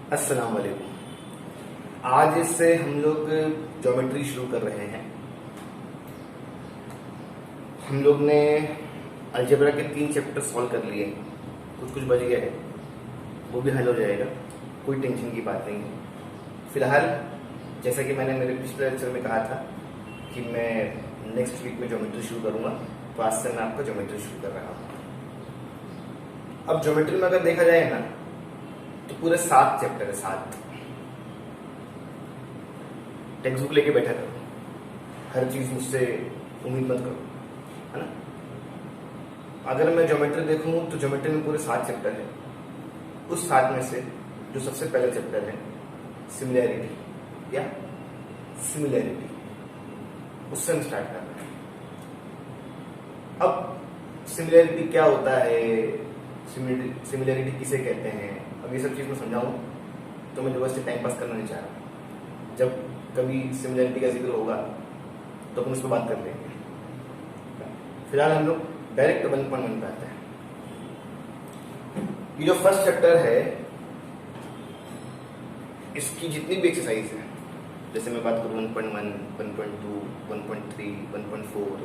अस्सलाम वालेकुम। आज से हम लोग ज्योमेट्री शुरू कर रहे हैं। हम लोग ने अलजेब्रा के 3 चैप्टर सॉल्व कर लिए, कुछ कुछ बच गया है, वो भी हल हो जाएगा, कोई टेंशन की बात नहीं है। फिलहाल जैसा कि मैंने मेरे पिछले लेक्चर में कहा था कि मैं नेक्स्ट वीक में ज्योमेट्री शुरू करूंगा, तो आज से मैं आपको ज्योमेट्री शुरू कर रहा हूँ। अब ज्योमेट्री में अगर देखा जाए ना तो पूरे 7 चैप्टर है, 7। टेक्स्ट बुक लेके बैठा करो, हर चीज मुझसे उम्मीद मत करो, है ना। अगर मैं ज्योमेट्री देखूं तो ज्योमेट्री में पूरे 7 चैप्टर है। उस 7 में से जो सबसे पहला चैप्टर है सिमिलैरिटी, या सिमिलैरिटी, उससे हम स्टार्ट कर रहे हैं। अब सिमिलैरिटी क्या होता है, सिमिलैरिटी किसे कहते हैं, अब ये सब चीज मैं समझाऊं तो मैं जबरदस्ती टाइम पास करना नहीं चाह रहा। जब कभी सिमिलैरिटी का जिक्र होगा तो अपन उस पर बात कर लेंगे। फिलहाल हम लोग डायरेक्ट 1.1 पे आते हैं। ये जो फर्स्ट चैप्टर है, इसकी जितनी भी एक्सरसाइज है, जैसे मैं बात करूं 1.1, 1.2, 1.3, 1.4,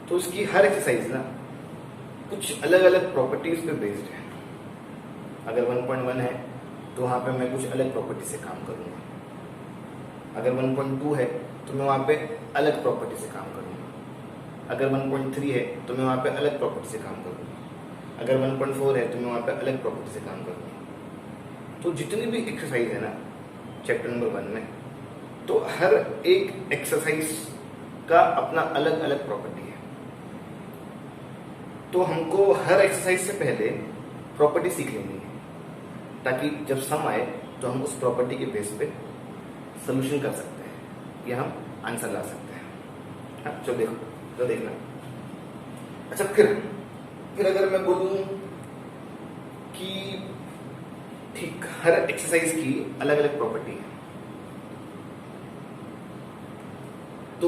तो उसकी हर एक्सरसाइज ना कुछ अलग अलग प्रॉपर्टीज पे बेस्ड है। अगर 1.1 है तो वहां पे मैं कुछ अलग प्रॉपर्टी से काम करूंगा। अगर 1.2 है तो मैं वहां पे अलग प्रॉपर्टी से काम करूंगा। अगर 1.3 है तो मैं वहां पे अलग प्रॉपर्टी से काम करूंगा। अगर 1.4 है तो मैं वहां पे अलग प्रॉपर्टी से काम करूंगा। तो जितनी भी एक्सरसाइज है ना चैप्टर नंबर 1 में, तो हर एक एक्सरसाइज का अपना अलग अलग प्रॉपर्टी है। तो हमको हर एक्सरसाइज से पहले प्रॉपर्टी सीख लेनी है, ताकि जब सम आए तो हम उस प्रॉपर्टी के बेस पे सोल्यूशन कर सकते हैं या हम आंसर ला सकते हैं। हाँ, चलो देखो, तो देखना। अच्छा, फिर अगर मैं बोलूं कि ठीक हर एक्सरसाइज की अलग अलग प्रॉपर्टी है, तो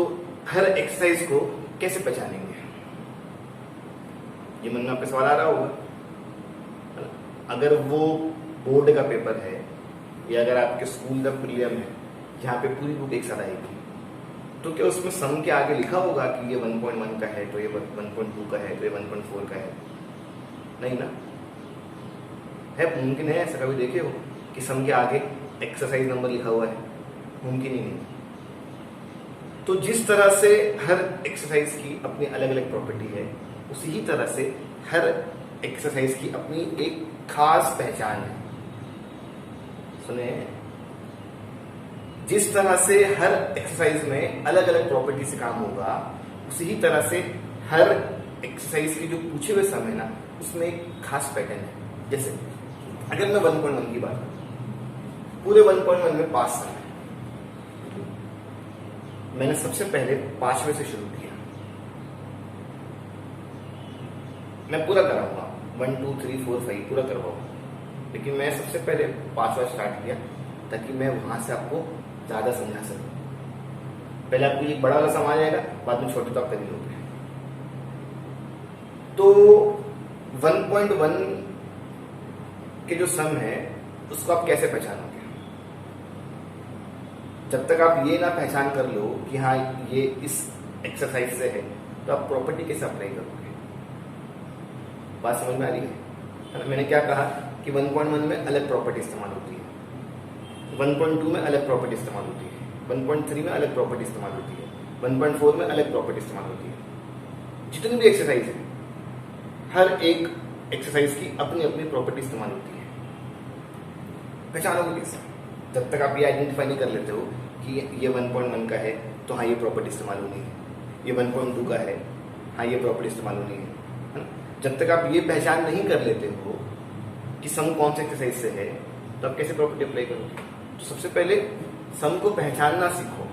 हर एक्सरसाइज को कैसे पहचानेंगे, ये मन में आपके सवाल आ रहा होगा। अगर वो बोर्ड का पेपर है या अगर आपके स्कूल का प्रीलियम है जहाँ पे पूरी बुक एक साथ आएगी, तो क्या उसमें सम के आगे लिखा होगा कि ये 1.1 का है, तो ये 1.2 का है, तो ये 1.4 का है? नहीं ना। है मुमकिन है ऐसा कभी देखे हो कि सम के आगे एक्सरसाइज नंबर लिखा हुआ है? मुमकिन ही नहीं। तो जिस तरह से हर एक्सरसाइज की अपनी अलग अलग प्रॉपर्टी है, उसी ही तरह से हर एक्सरसाइज की अपनी एक खास पहचान है। सुने, जिस तरह से हर एक्सरसाइज में अलग अलग प्रॉपर्टी से काम होगा, उसी ही तरह से हर एक्सरसाइज की जो पूछे हुए सम है ना, उसमें एक खास पैटर्न है। जैसे अगर मैं 1.1 की बात करूं, पूरे 1.1 में 5 सम है। मैंने सबसे पहले 5वें से शुरू किया। मैं पूरा कराऊंगा 1, 2, 3, 4, 5 पूरा करवाऊंगा, लेकिन मैं सबसे पहले 5वां स्टार्ट किया ताकि मैं वहां से आपको ज्यादा समझा सकूं। पहले आपको ये बड़ा वाला सम आ जाएगा, बाद में छोटे तो आप कर ही लोगे। तो 1.1 के जो सम है उसको आप कैसे पहचानोगे? जब तक आप ये ना पहचान कर लो कि हाँ ये इस एक्सरसाइज से है, तो आप प्रॉपर्टी कैसे अप्लाई करोगे? बात समझ में आ रही है? मैंने क्या कहा कि 1.1 में अलग प्रॉपर्टी इस्तेमाल होती है, 1.2 में अलग प्रॉपर्टी इस्तेमाल होती है, 1.3 में अलग प्रॉपर्टी इस्तेमाल होती है, 1.4 में अलग प्रॉपर्टी इस्तेमाल होती है। जितनी भी एक्सरसाइज है, हर एक एक्सरसाइज की अपनी अपनी प्रॉपर्टी इस्तेमाल होती है। पहचानोगे कैसे? जब तक आप ये आइडेंटिफाई नहीं कर लेते हो कि ये 1.1 का है तो हाँ ये प्रॉपर्टी इस्तेमाल होनी है, ये 1.2 का है, हाँ ये प्रॉपर्टी इस्तेमाल होनी है ना। जब तक आप ये पहचान नहीं कर लेते हो कि सम कौन से एक्सरसाइज से है, तो आप कैसे प्रॉपर्टी अप्लाई करोगे? तो सबसे पहले सम को पहचानना सीखो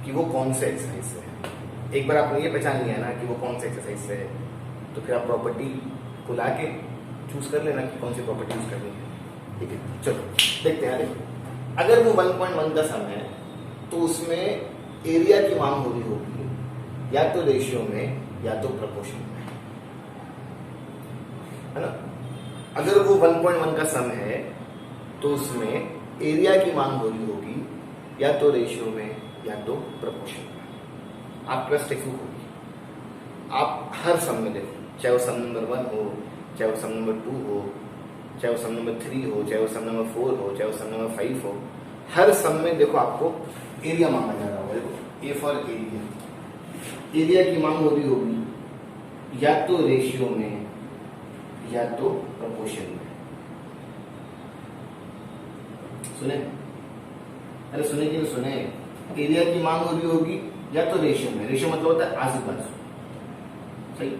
कि वो कौन से एक्सरसाइज से है। एक बार आपने ये पहचान लिया ना कि वो कौन से एक्सरसाइज से है, तो फिर आप प्रॉपर्टी को ला के चूज कर लेना कि कौन सी प्रॉपर्टी यूज करनी है। ठीक है, चलो देखते हैं। देखो, अगर वो 1.1 का सम है तो उसमें एरिया की मांग हो रही होगी या तो रेशियो में या तो प्रपोर्शन में, है ना। अगर वो 1.1 का सम है तो उसमें एरिया की मांग हो रही होगी या तो रेशियो में या तो प्रपोर्शन में। आपके पास टेक्स्ट बुक होगी, आप हर सम में देखो, चाहे वो सम नंबर 1 हो, चाहे वो सम नंबर 2 हो, चाहे वो सम नंबर 3 हो, चाहे वो सम नंबर 4 हो, चाहे वो सम नंबर 5 हो, हर सम में देखो आपको एरिया मांगा जा रहा होगा। देखो ए फॉर एरिया, एरिया की मांग हो रही होगी या तो रेशियो में या तो प्रपोर्शन में। सुने, अरे सुने कि नहीं सुने, एरिया की मांग हो रही होगी या तो रेशियो में, रेशियो मतलब होता है आजू बाजू, सही।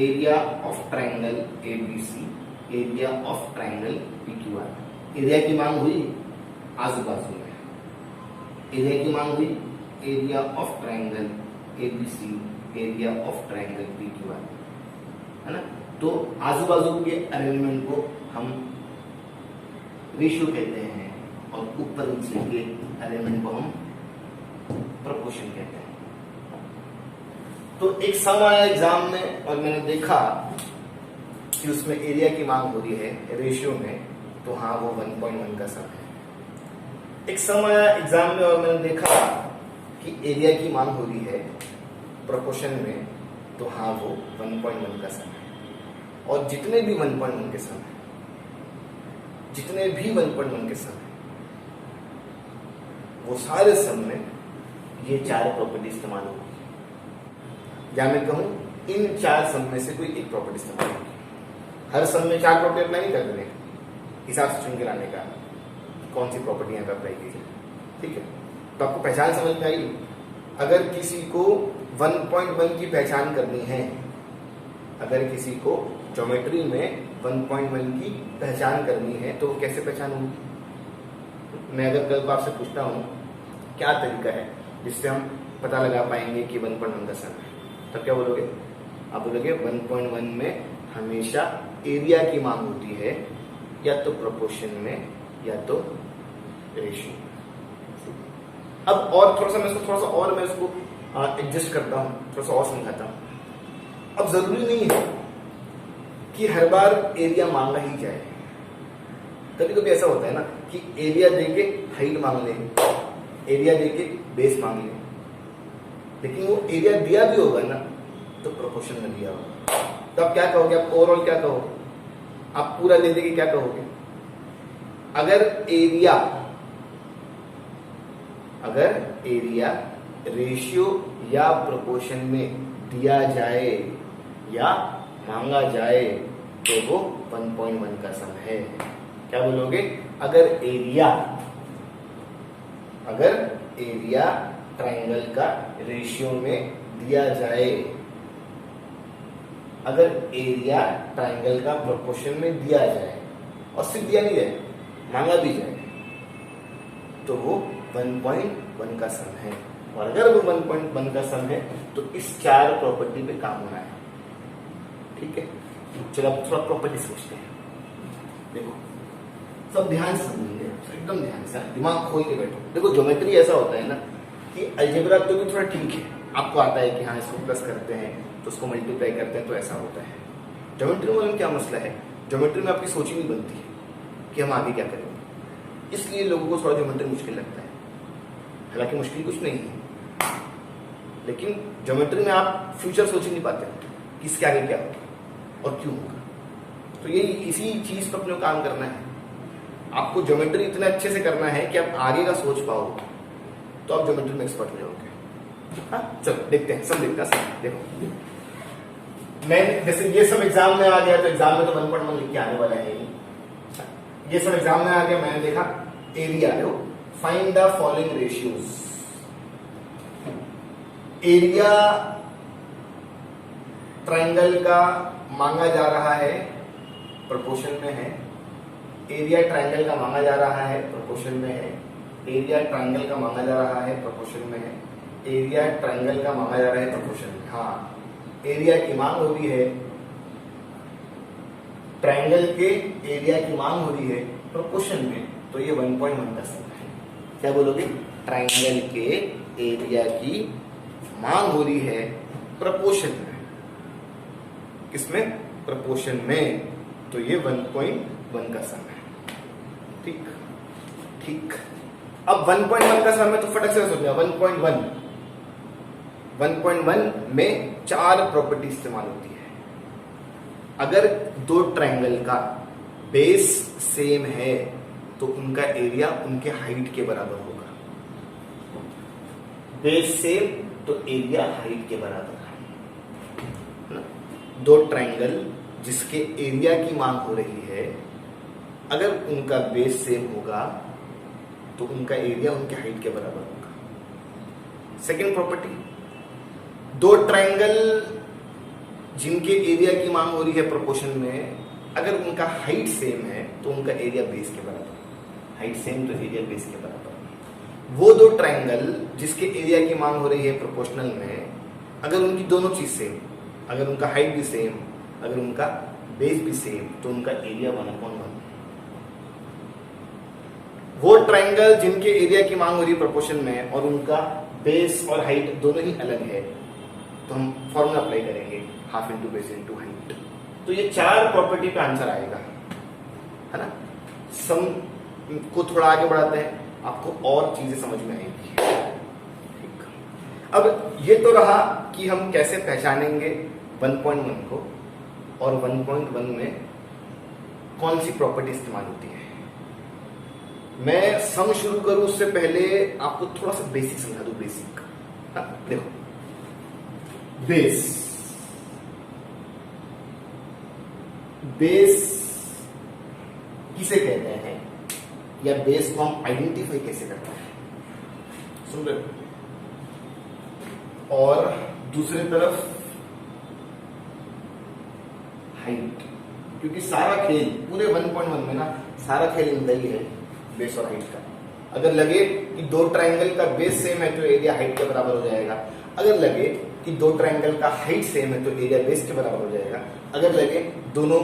Area of triangle ABC, area of triangle PQR, area की मांग हुई आजू बाजू में, एरिया की मांग हुई area of triangle ABC, area of triangle PQR, है ना। तो आजू बाजू के अरेंजमेंट को हम रेशियो कहते हैं और ऊपर नीचे के अरेंजमेंट को हम प्रोपोर्शन कहते हैं। तो एक सम आया एग्जाम में और मैंने देखा कि उसमें एरिया की मांग हो रही है रेशियो में, तो हाँ वो 1.1 का सम है। एक सम आया एग्जाम में और मैंने देखा कि एरिया की मांग हो रही है प्रोपोर्शन में, तो हाँ वो 1.1 का सम है। और जितने भी 1.1 के सम है, जितने भी 1.1 के सम है, वो सारे सम में ये 4 प्रॉपर्टी इस्तेमाल होगी, या मैं कहूं इन 4 सम में से कोई एक प्रॉपर्टी इस्तेमाल होगी। हर सम में 4 प्रॉपर्टी अप्लाई नहीं कर देने, हिसाब से चुन के लाने का कौन सी प्रॉपर्टी यहाँ पे अप्लाई की जाए, ठीक है। तो आपको पहचान समझ में आई। अगर किसी को 1.1 की पहचान करनी है, अगर किसी को ज्योमेट्री में 1.1 की पहचान करनी है, तो वो कैसे पहचान होगी? मैं अगर कल आपसे पूछता हूं क्या तरीका है जिससे हम पता लगा पाएंगे कि 1.1 का सम है, तब क्या बोलोगे? आप बोलोगे 1.1 में हमेशा एरिया की मांग होती है या तो प्रोपोर्शन में या तो रेशियो। अब और थोड़ा सा मैं इसको एडजस्ट करता हूं, थोड़ा सा और समझाता हूं। अब जरूरी नहीं है कि हर बार एरिया मांगा ही जाए। कभी कभी ऐसा होता है ना कि एरिया देके हाइट मांग ले, एरिया देके बेस मांग ले, लेकिन वो एरिया दिया भी होगा ना तो प्रोपोर्शन में दिया होगा। तो आप क्या कहोगे? आप ओवरऑल क्या कहोगे? आप पूरा ले देके क्या कहोगे? अगर एरिया रेशियो या प्रोपोर्शन में दिया जाए या मांगा जाए तो वो 1.1 का सम है। क्या बोलोगे? अगर एरिया ट्राइंगल का रेशियो में दिया जाए, अगर एरिया ट्राइंगल का प्रोपोर्शन में दिया जाए और सिर्फ दिया नहीं जाए, मांगा भी जाए, तो वो 1.1 का सम है। और अगर वो 1.1 का सम है तो इस 4 प्रॉपर्टी पे काम होना है, ठीक है। चलो अब थोड़ा प्रॉपर्टी सोचते हैं। देखो सब ध्यान से समझेंगे, एकदम ध्यान से, दिमाग खोल के बैठो। देखो ज्योमेट्री ऐसा होता है ना कि अलजेब्रा तो भी थोड़ा ठीक है, आपको आता है कि हाँ इसको प्लस करते हैं तो उसको मल्टीप्लाई करते हैं, तो ऐसा होता है। ज्योमेट्री में क्या मसला है? ज्योमेट्री में आपकी सोच ही नहीं बनती है कि हम आगे क्या करेंगे, इसलिए लोगों को थोड़ा ज्योमेट्री मुश्किल लगता है। हालांकि मुश्किल कुछ नहीं है, लेकिन ज्योमेट्री में आप फ्यूचर सोच ही नहीं पाते कि इसके आगे क्या होगा और क्यों होगा। तो यही इसी चीज पर अपने काम करना है। आपको ज्योमेट्री इतने अच्छे से करना है कि आप आगे का सोच पाओ, तो आप ज्योमेट्री में एक्सपर्ट हो जाओगे। हाँ चलो देखते हैं, सब देखते हैं। देखो मैं जैसे ये सब एग्जाम में आ गया, तो एग्जाम में तो 1.1 लिख के आने वाला है। ये सब एग्जाम में आ गया, मैंने देखा area, find the following ratios. Area triangle का मांगा जा रहा है, प्रोपोर्शन में है। एरिया ट्राइंगल का मांगा जा रहा है, प्रोपोर्शन में है। एरिया ट्राइंगल का मांगा जा रहा है, प्रोपोर्शन में है। एरिया ट्राइंगल का मांगा जा रहा है, प्रोपोर्शन में। हाँ, एरिया की मांग हो रही है, ट्राइंगल के एरिया की मांग हो रही है प्रोपोर्शन में, तो ये 1.1 का सम है। क्या बोलोगे? ट्राइंगल के एरिया की मांग हो रही है प्रोपोर्शन में, किसमें? प्रोपोर्शन में, तो ये 1.1 का सम है, ठीक। ठीक। अब 1.1 का सम है तो फटक से सोचना 1.1 में 4 प्रॉपर्टी इस्तेमाल होती है। अगर दो ट्रायंगल का बेस सेम है तो उनका एरिया उनके हाइट के बराबर होगा। बेस सेम तो एरिया हाइट के बराबर है। दो ट्रायंगल जिसके एरिया की मांग हो रही है, अगर उनका बेस सेम होगा तो उनका एरिया उनके हाइट के बराबर होगा। सेकेंड प्रॉपर्टी, दो ट्रायंगल जिनके एरिया की मांग हो रही है प्रोपोर्शन में, अगर उनका हाइट सेम है तो उनका एरिया बेस के बराबर। हाइट सेम तो एरिया बेस के बराबर। वो दो ट्रायंगल जिसके एरिया की मांग हो रही है प्रोपोर्शनल में, अगर उनकी दोनों चीज सेम, अगर उनका हाइट भी सेम, अगर उनका बेस भी सेम, तो उनका एरिया 1/1। वो ट्रायंगल जिनके एरिया की मांग हो रही है प्रोपोर्शन में और उनका बेस और हाइट दोनों ही अलग है, तो हम फॉर्मूला अप्लाई करेंगे half into base into height. तो ये 4 प्रॉपर्टी पे आंसर आएगा, है ना। सम को थोड़ा आगे बढ़ाते हैं, आपको और चीजें समझ में आएंगी। ठीक। अब ये तो रहा कि हम कैसे पहचानेंगे 1.1 को और 1.1 में कौन सी प्रॉपर्टी इस्तेमाल होती है। मैं सम शुरू करूं उससे पहले आपको थोड़ा सा बेसिक समझा दूं। बेसिक, देखो, बेस किसे कहते हैं या बेस को हम आइडेंटिफाई कैसे करते हैं, सुन रहे हो। और दूसरी तरफ हाइट, क्योंकि सारा खेल पूरे 1.1 में ना, सारा खेल इनका ही है, बेस और हाइट का। अगर लगे कि दो ट्रायंगल का बेस सेम है तो एरिया हाइट के बराबर हो जाएगा। अगर लगे कि दो ट्रायंगल का हाइट सेम है तो एरिया बेस के बराबर हो जाएगा। अगर लगे दोनों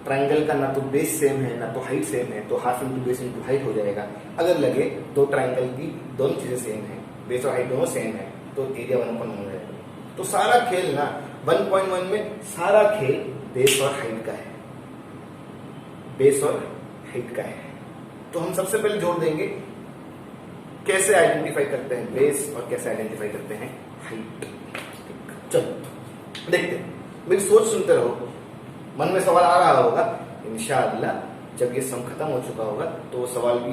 ट्रायंगल का ना तो बेस सेम है ना तो हाइट सेम है तो half into base into height हो जाएगा। अगर लगे दो ट्रायंगल की दोनों चीजें सेम है, बेस और हाइट दोनों सेम है, तो एरिया 1/1 हो जाएगा। तो सारा खेल ना 1.1 में सारा खेल बेस और हाइट का है, बेस और हाइट का है। तो हम सबसे पहले जोड़ देंगे कैसे आइडेंटिफाई करते हैं बेस और कैसे आइडेंटिफाई करते हैं हाइट। चलो देखते हैं, मेरी सोच सुनते रहो, मन में सवाल आ रहा होगा। इंशाअल्लाह जब ये सम खत्म हो चुका होगा तो वो सवाल भी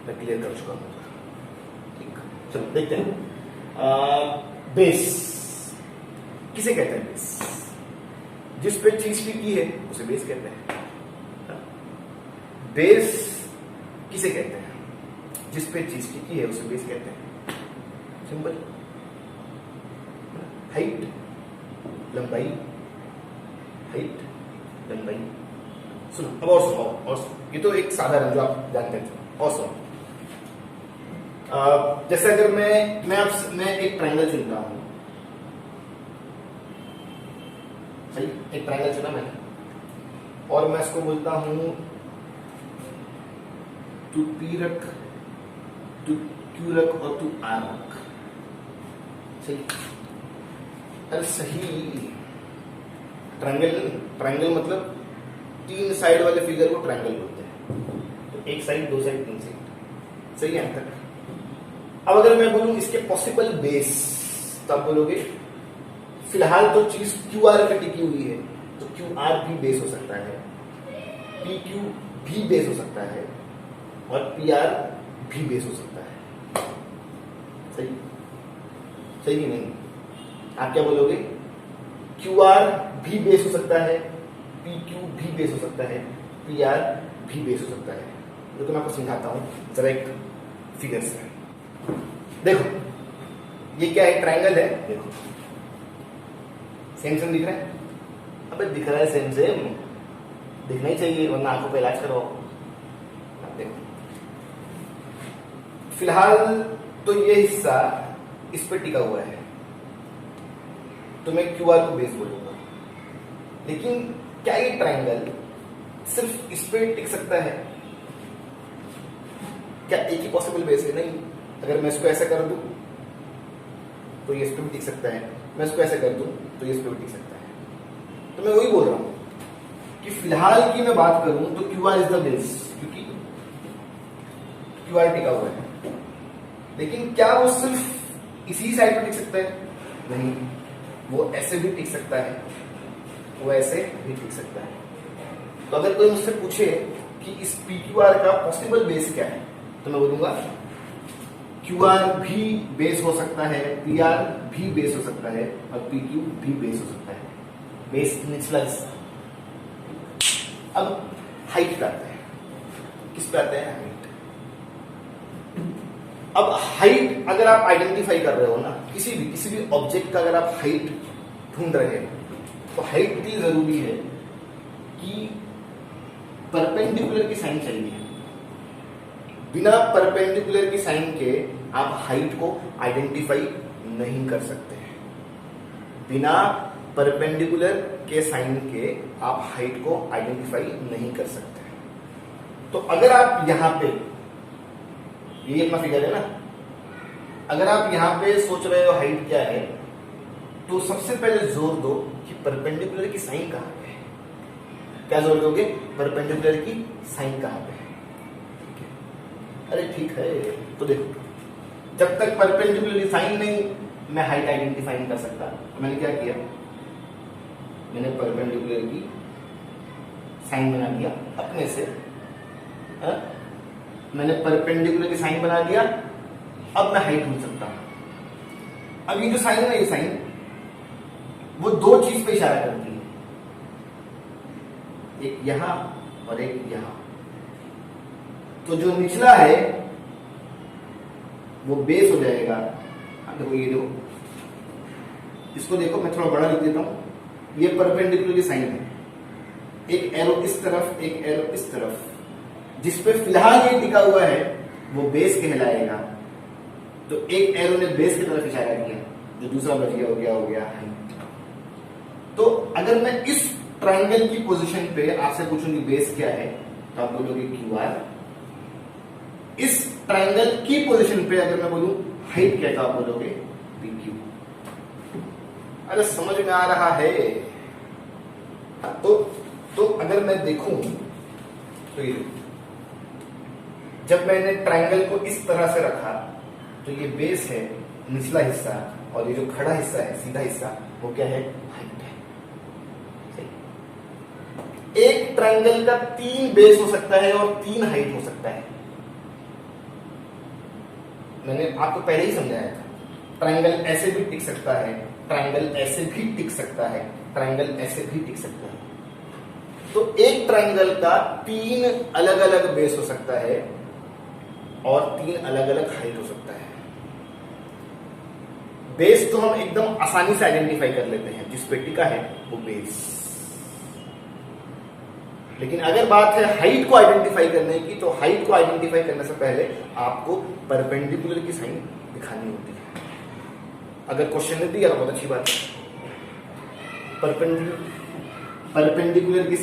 मैं क्लियर कर चुका हूँ। ठीक, चलो देखते हैं। बेस किसे कहते हैं? बेस जिस पे चीज टिकी है उसे बेस कहते हैं। बेस किसे कहते हैं? जिस पे चीज टिकी है उसे बेस कहते हैं। सिंपल। हाइट लंबाई, हाइट लंबाई। सुनो, अब और सुनो, और सुनो। ये तो एक साधारण जो आप जानते हैं, और सुनो। जैसे अगर मैं एक ट्रायंगल चुनता हूं, सही, एक ट्रायंगल चुना मैंने और मैं इसको बोलता हूं तू पी रख, तू क्यू रख और तू आर रख। सही? अरे सही। ट्रायंगल मतलब 3 साइड वाले फिगर को ट्रायंगल बोलते हैं। तो एक साइड, दो साइड, 3 साइड। सही है तक? अब अगर मैं बोलूं इसके पॉसिबल बेस, तो आप बोलोगे फिलहाल तो चीज क्यू आर पे टिकी हुई है, तो क्यू आर भी बेस हो सकता है, पी क्यू भी बेस हो सकता है और पी आर भी बेस हो सकता है। सही? सही कि नहीं? आप क्या बोलोगे? क्यू आर भी बेस हो सकता है, पी क्यू भी बेस हो सकता है, पी आर भी बेस हो सकता है। तो मैं आपको समझाता हूं जरा एक फिगर से। देखो ये क्या है? ट्रायंगल है। देखो सेम सेम दिख रहा है? अबे दिख रहा है सेम सेम, दिखना ही चाहिए वरना आंखों पे इलाज करो। देखो फिलहाल तो ये हिस्सा इस पे टिका हुआ है, तो मैं क्यू आर को बेस बोलूंगा। लेकिन क्या ये ट्रायंगल सिर्फ इस पे टिक सकता है? क्या एक ही पॉसिबल बेस है? नहीं। अगर मैं इसको ऐसा कर दूं तो ये इस पे भी टिक सकता है, मैं इसको ऐसा कर दूं तो ये इस पे भी टिक सकता है। तो मैं वही बोल रहा हूं कि फिलहाल की मैं बात करूं तो Q R is the base, क्योंकि क्यू आर टिका हुआ है, लेकिन क्या वो सिर्फ इसी साइड पे टिक सकता है? नहीं, वो ऐसे भी टिक सकता है, वो ऐसे भी टिक सकता है। तो अगर कोई मुझसे पूछे कि इस पी क्यू आर का पॉसिबल बेस क्या है, तो मैं बोलूंगा क्यू आर भी बेस हो सकता है, पी आर भी बेस हो सकता है, और पी क्यू भी बेस हो सकता है। बेस निचला हिस्सा। अब हाइट पे आते हैं। किस पे आते हैं? हाइट। अब हाइट अगर आप आइडेंटिफाई कर रहे हो ना, किसी भी ऑब्जेक्ट का अगर आप हाइट ढूंढ रहे हो, तो हाइट इतनी जरूरी है कि परपेंडिकुलर की साइन चाहिए। बिना परपेंडिकुलर की साइन के आप हाइट को आइडेंटिफाई नहीं कर सकते हैं। बिना परपेंडिकुलर के साइन के आप हाइट को आइडेंटिफाई नहीं कर सकते। तो अगर आप यहां पे, ये अपना फिगर है ना, अगर आप यहां पे सोच रहे हो हाइट क्या है, तो सबसे पहले जोर दो कि परपेंडिकुलर की साइन कहां पे है। क्या जोर दोगे? परपेंडिकुलर की साइन कहां पे है। अरे ठीक है, तो देखो, जब तक परपेंडिकुलर साइन नहीं, मैं हाइट आइडेंटिफाई नहीं कर सकता। तो मैंने क्या किया? मैंने परपेंडिकुलर की साइन बना दिया अपने से। मैंने परपेंडिकुलर की साइन बना दिया, अब मैं हाइट ढूंढ सकता हूं। अब ये जो साइन है ना, ये साइन वो दो चीज पे इशारा करती है, एक यहां और एक यहां। तो जो निचला है वो बेस हो जाएगा। देखो ये देखो, इसको देखो, मैं थोड़ा बड़ा लिख देता हूं। ये परपेंडिकुलर की साइन है, एक एरो इस तरफ, एक एरो इस तरफ। जिस पे फिलहाल ये टिका हुआ है वो बेस कहलाएगा। तो एक एरो ने बेस की तरफ इशारा किया, जो दूसरा बच गया हो गया हाइट। तो अगर मैं इस ट्रायंगल की पोजीशन पे आपसे पूछूंगी बेस क्या है, तो आप बोलोगे क्यू आर। इस ट्रायंगल की पोजीशन पे अगर मैं बोलूं हाइट क्या, तो आप बोलोगे पी क्यू। अरे समझ में आ रहा है? तो अगर मैं देखूं तो ये, जब मैंने ट्रायंगल को इस तरह से रखा, तो ये बेस है, निचला हिस्सा, और ये जो खड़ा हिस्सा है, सीधा हिस्सा, वो क्या है? हाइट है। एक ट्रायंगल का 3 बेस हो सकता है और 3 हाइट हो सकता है। मैंने आपको पहले ही समझाया था, ट्रायंगल ऐसे भी टिक सकता है, ट्रायंगल ऐसे भी टिक सकता है, ट्रायंगल ऐसे भी टिक सकता है। तो एक ट्रायंगल का 3 अलग अलग बेस हो सकता है और 3 अलग अलग हाइट हो सकता है। बेस तो हम एकदम आसानी से आइडेंटिफाई कर लेते हैं, जिस पे टिका है वो बेस। लेकिन अगर बात है हाइट को आइडेंटिफाई करने की, तो हाइट को आइडेंटिफाई करने से पहले आपको परपेंडिकुलर की साइन दिखानी होती है। अगर क्वेश्चन ने दिया तो बहुत अच्छी बात है। परपेंडिकुलर की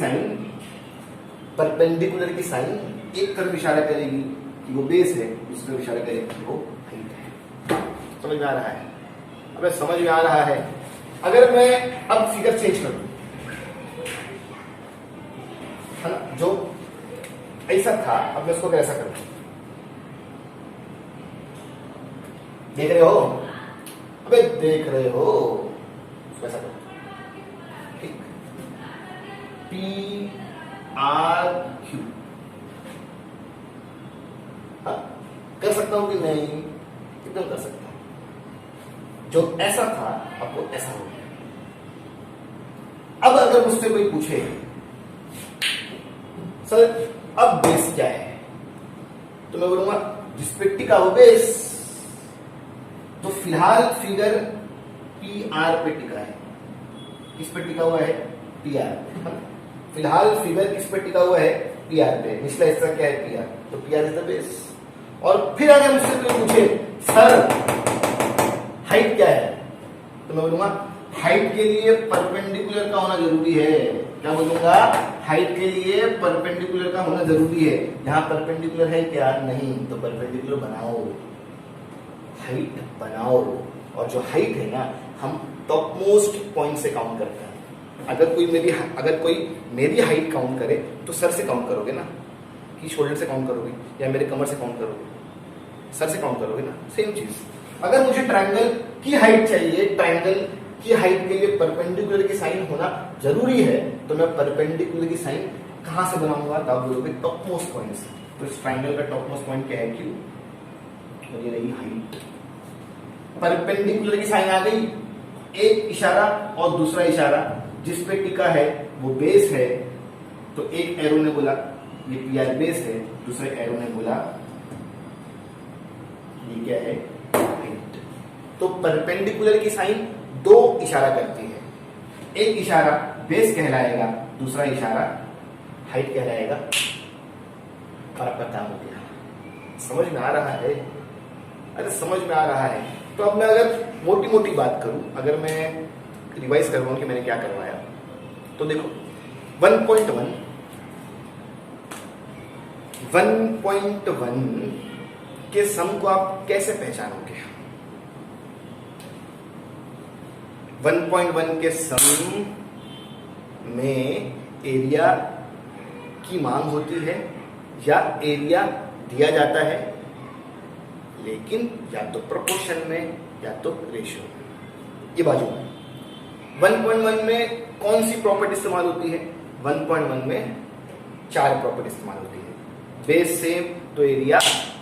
साइन एक तरफ इशारा करेगी कि वो बेस है, दूसरी तरफ इशारा करेगी कि वो हाइट है। समझ में आ रहा है? अबे समझ में आ रहा है? अगर मैं अब फिगर चेंज कर दूं, है ना, जो ऐसा था, अब मैं इसको कैसा करूं? देख रहे हो? अबे देख रहे हो? कैसा करो? ठीक, पी आर क्यू। कर सकता हूं कि नहीं? एकदम कर सकता हूं। जो ऐसा था अब वो ऐसा हो गया। अब अगर मुझसे कोई पूछे सर अब बेस क्या है, तो मैं बोलूंगा जिस पे टिका वो बेस। तो फिलहाल फिगर पी आर पे टिका है। किस पे टिका हुआ है? P are. फिलहाल फिगर किस पे टिका हुआ है? पी आर पे। निचला हिस्सा क्या है? P R. तो P R is the base. और फिर अगर मुझसे कोई पूछे सर हाइट क्या है, तो मैं बोलूंगा हाइट के लिए परपेंडिकुलर का होना जरूरी है। क्या बोलूंगा? हाइट के लिए परपेंडिकुलर का होना जरूरी है। यहां परपेंडिकुलर है क्या? नहीं, तो परपेंडिकुलर बनाओ, हाइट बनाओ। और जो हाइट है ना, हम टॉप मोस्ट पॉइंट से काउंट करते हैं। अगर कोई मेरी हाइट काउंट करे तो सर से काउंट करोगे ना, कि शोल्डर से काउंट करोगे या मेरे कमर से काउंट करोगे? सर से काउंट करोगे ना, सेम चीज। अगर मुझे ट्रायंगल की हाइट चाहिए, ट्रायंगल की हाइट के लिए परपेंडिकुलर की साइन होना जरूरी है, तो मैं परपेंडिकुलर की साइन कहां से बनाऊंगा? तो आप बोलोगे टॉप मोस्ट पॉइंट से। तो इस ट्रायंगल का टॉप मोस्ट पॉइंट क्या है? क्यू, और ये रही हाइट। परपेंडिकुलर की साइन आ गई, एक इशारा और दूसरा इशारा जिस पे टिका है वो बेस है। तो एक एरो ने बोला ये पी आर बेस है, दूसरे एरो ने बोला ये क्या है? हाइट। तो परपेंडिकुलर की साइन दो इशारा करती है, एक इशारा बेस कहलाएगा, दूसरा इशारा हाइट कहलाएगा। और आपका काम हो गया। समझ में आ रहा है? अरे समझ में आ रहा है। तो अब मैं अगर मोटी मोटी बात करूं, अगर मैं रिवाइज करवाऊं कि मैंने क्या करवाया, तो देखो 1.1 के सम को आप कैसे पहचानोगे? 1.1 के सम में एरिया की मांग होती है या एरिया दिया जाता है, लेकिन या तो प्रोपोर्शन में या तो रेशियो में। ये बाजू में 1.1 में कौन सी प्रॉपर्टी इस्तेमाल होती है? 1.1 में 4 प्रॉपर्टी इस्तेमाल होती है। बेस सेम तो एरिया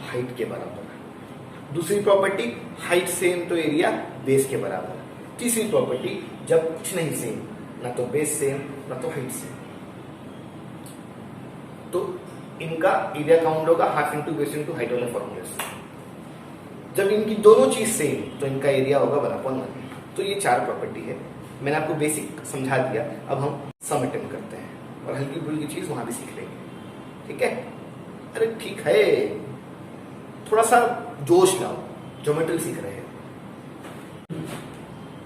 हाइट के बराबर। दूसरी प्रॉपर्टी हाइट सेम तो एरिया बेस के बराबर। तीसरी प्रॉपर्टी जब कुछ नहीं सेम, ना तो बेस सेम ना तो हाइट सेम, तो इनका एरिया काउंट होगा half into base into height वाले फॉर्मूले से। जब इनकी दोनों चीज सेम तो इनका एरिया होगा 1/1। तो ये 4 प्रॉपर्टी है। मैंने आपको बेसिक समझा दिया, अब हम सम अटेम्प्ट करते हैं और हल्की फुल्की चीज वहां भी सीख लेंगे। ठीक है? अरे ठीक है, थोड़ा सा जोश लाओ, ज्योमेट्री सीख रहे हैं।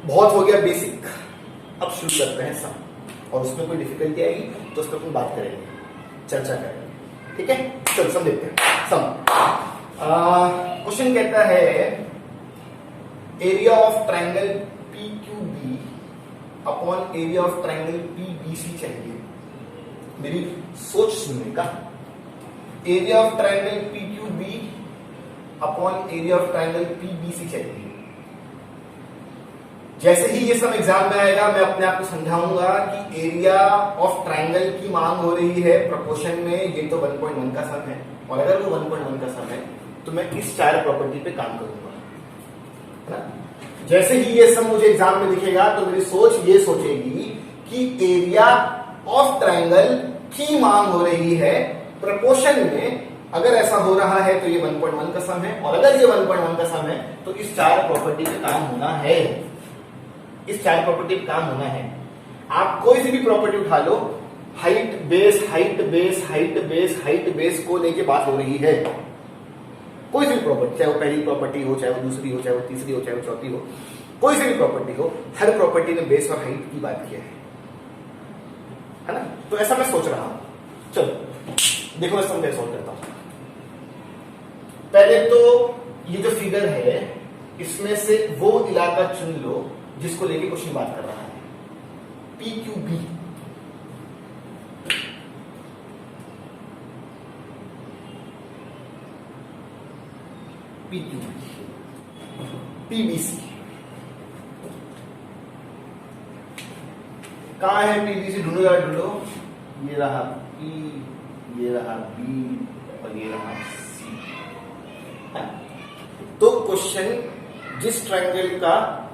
बहुत हो गया बेसिक, अब शुरू करते हैं सम। और उसमें कोई डिफिकल्टी आएगी तो उस पर अपन बात करेंगे, चर्चा करेंगे। ठीक है? चलो सम देखते हैं। सम क्वेश्चन कहता है area of triangle PQB upon area of triangle PBC चाहिए। मेरी सोच सुनने का। Area of triangle PQB upon area of triangle PBC चाहिए। जैसे ही ये सब एग्जाम में आएगा मैं अपने आप को समझाऊंगा कि एरिया ऑफ ट्रायंगल की मांग हो रही है प्रोपोर्शन में, ये तो 1.1 का सम है, और अगर वो 1.1 का सम है तो मैं इस 4 प्रॉपर्टी पे काम करूंगा, है ना? जैसे ही ये सम मुझे एग्जाम में दिखेगा तो मेरी सोच ये सोचेगी कि एरिया ऑफ ट्रायंगल की मांग हो रही है प्रोपोर्शन में। अगर ऐसा हो रहा है तो ये 1.1 का सम है, और अगर ये 1.1 का सम है तो इस 4 प्रॉपर्टी पे काम होना है। इस 4 प्रॉपर्टी पे काम होना है। आप कोई सी भी प्रॉपर्टी उठा लो, height base height base height base height base को लेके बात हो रही है। कोई सी भी प्रॉपर्टी, चाहे वो पहली प्रॉपर्टी हो, चाहे वो दूसरी हो, चाहे वो तीसरी हो, चाहे वो चौथी हो, कोई सी भी प्रॉपर्टी हो, हर प्रॉपर्टी ने बेस और हाइट की बात किया है ना? तो ऐसा मैं सोच रहा हूं। चलो देखो मैं समझ सॉल्व करता हूं। पहले तो ये जो फिगर है इसमें से वो इलाका चुन लो जिसको लेके क्वेश्चन बात कर रहा है। PQB PBC कहां है? PBC ढूंढो यार, ढूंढो। ये रहा P, ये रहा B और ये रहा C। तो क्वेश्चन जिस ट्रायंगल का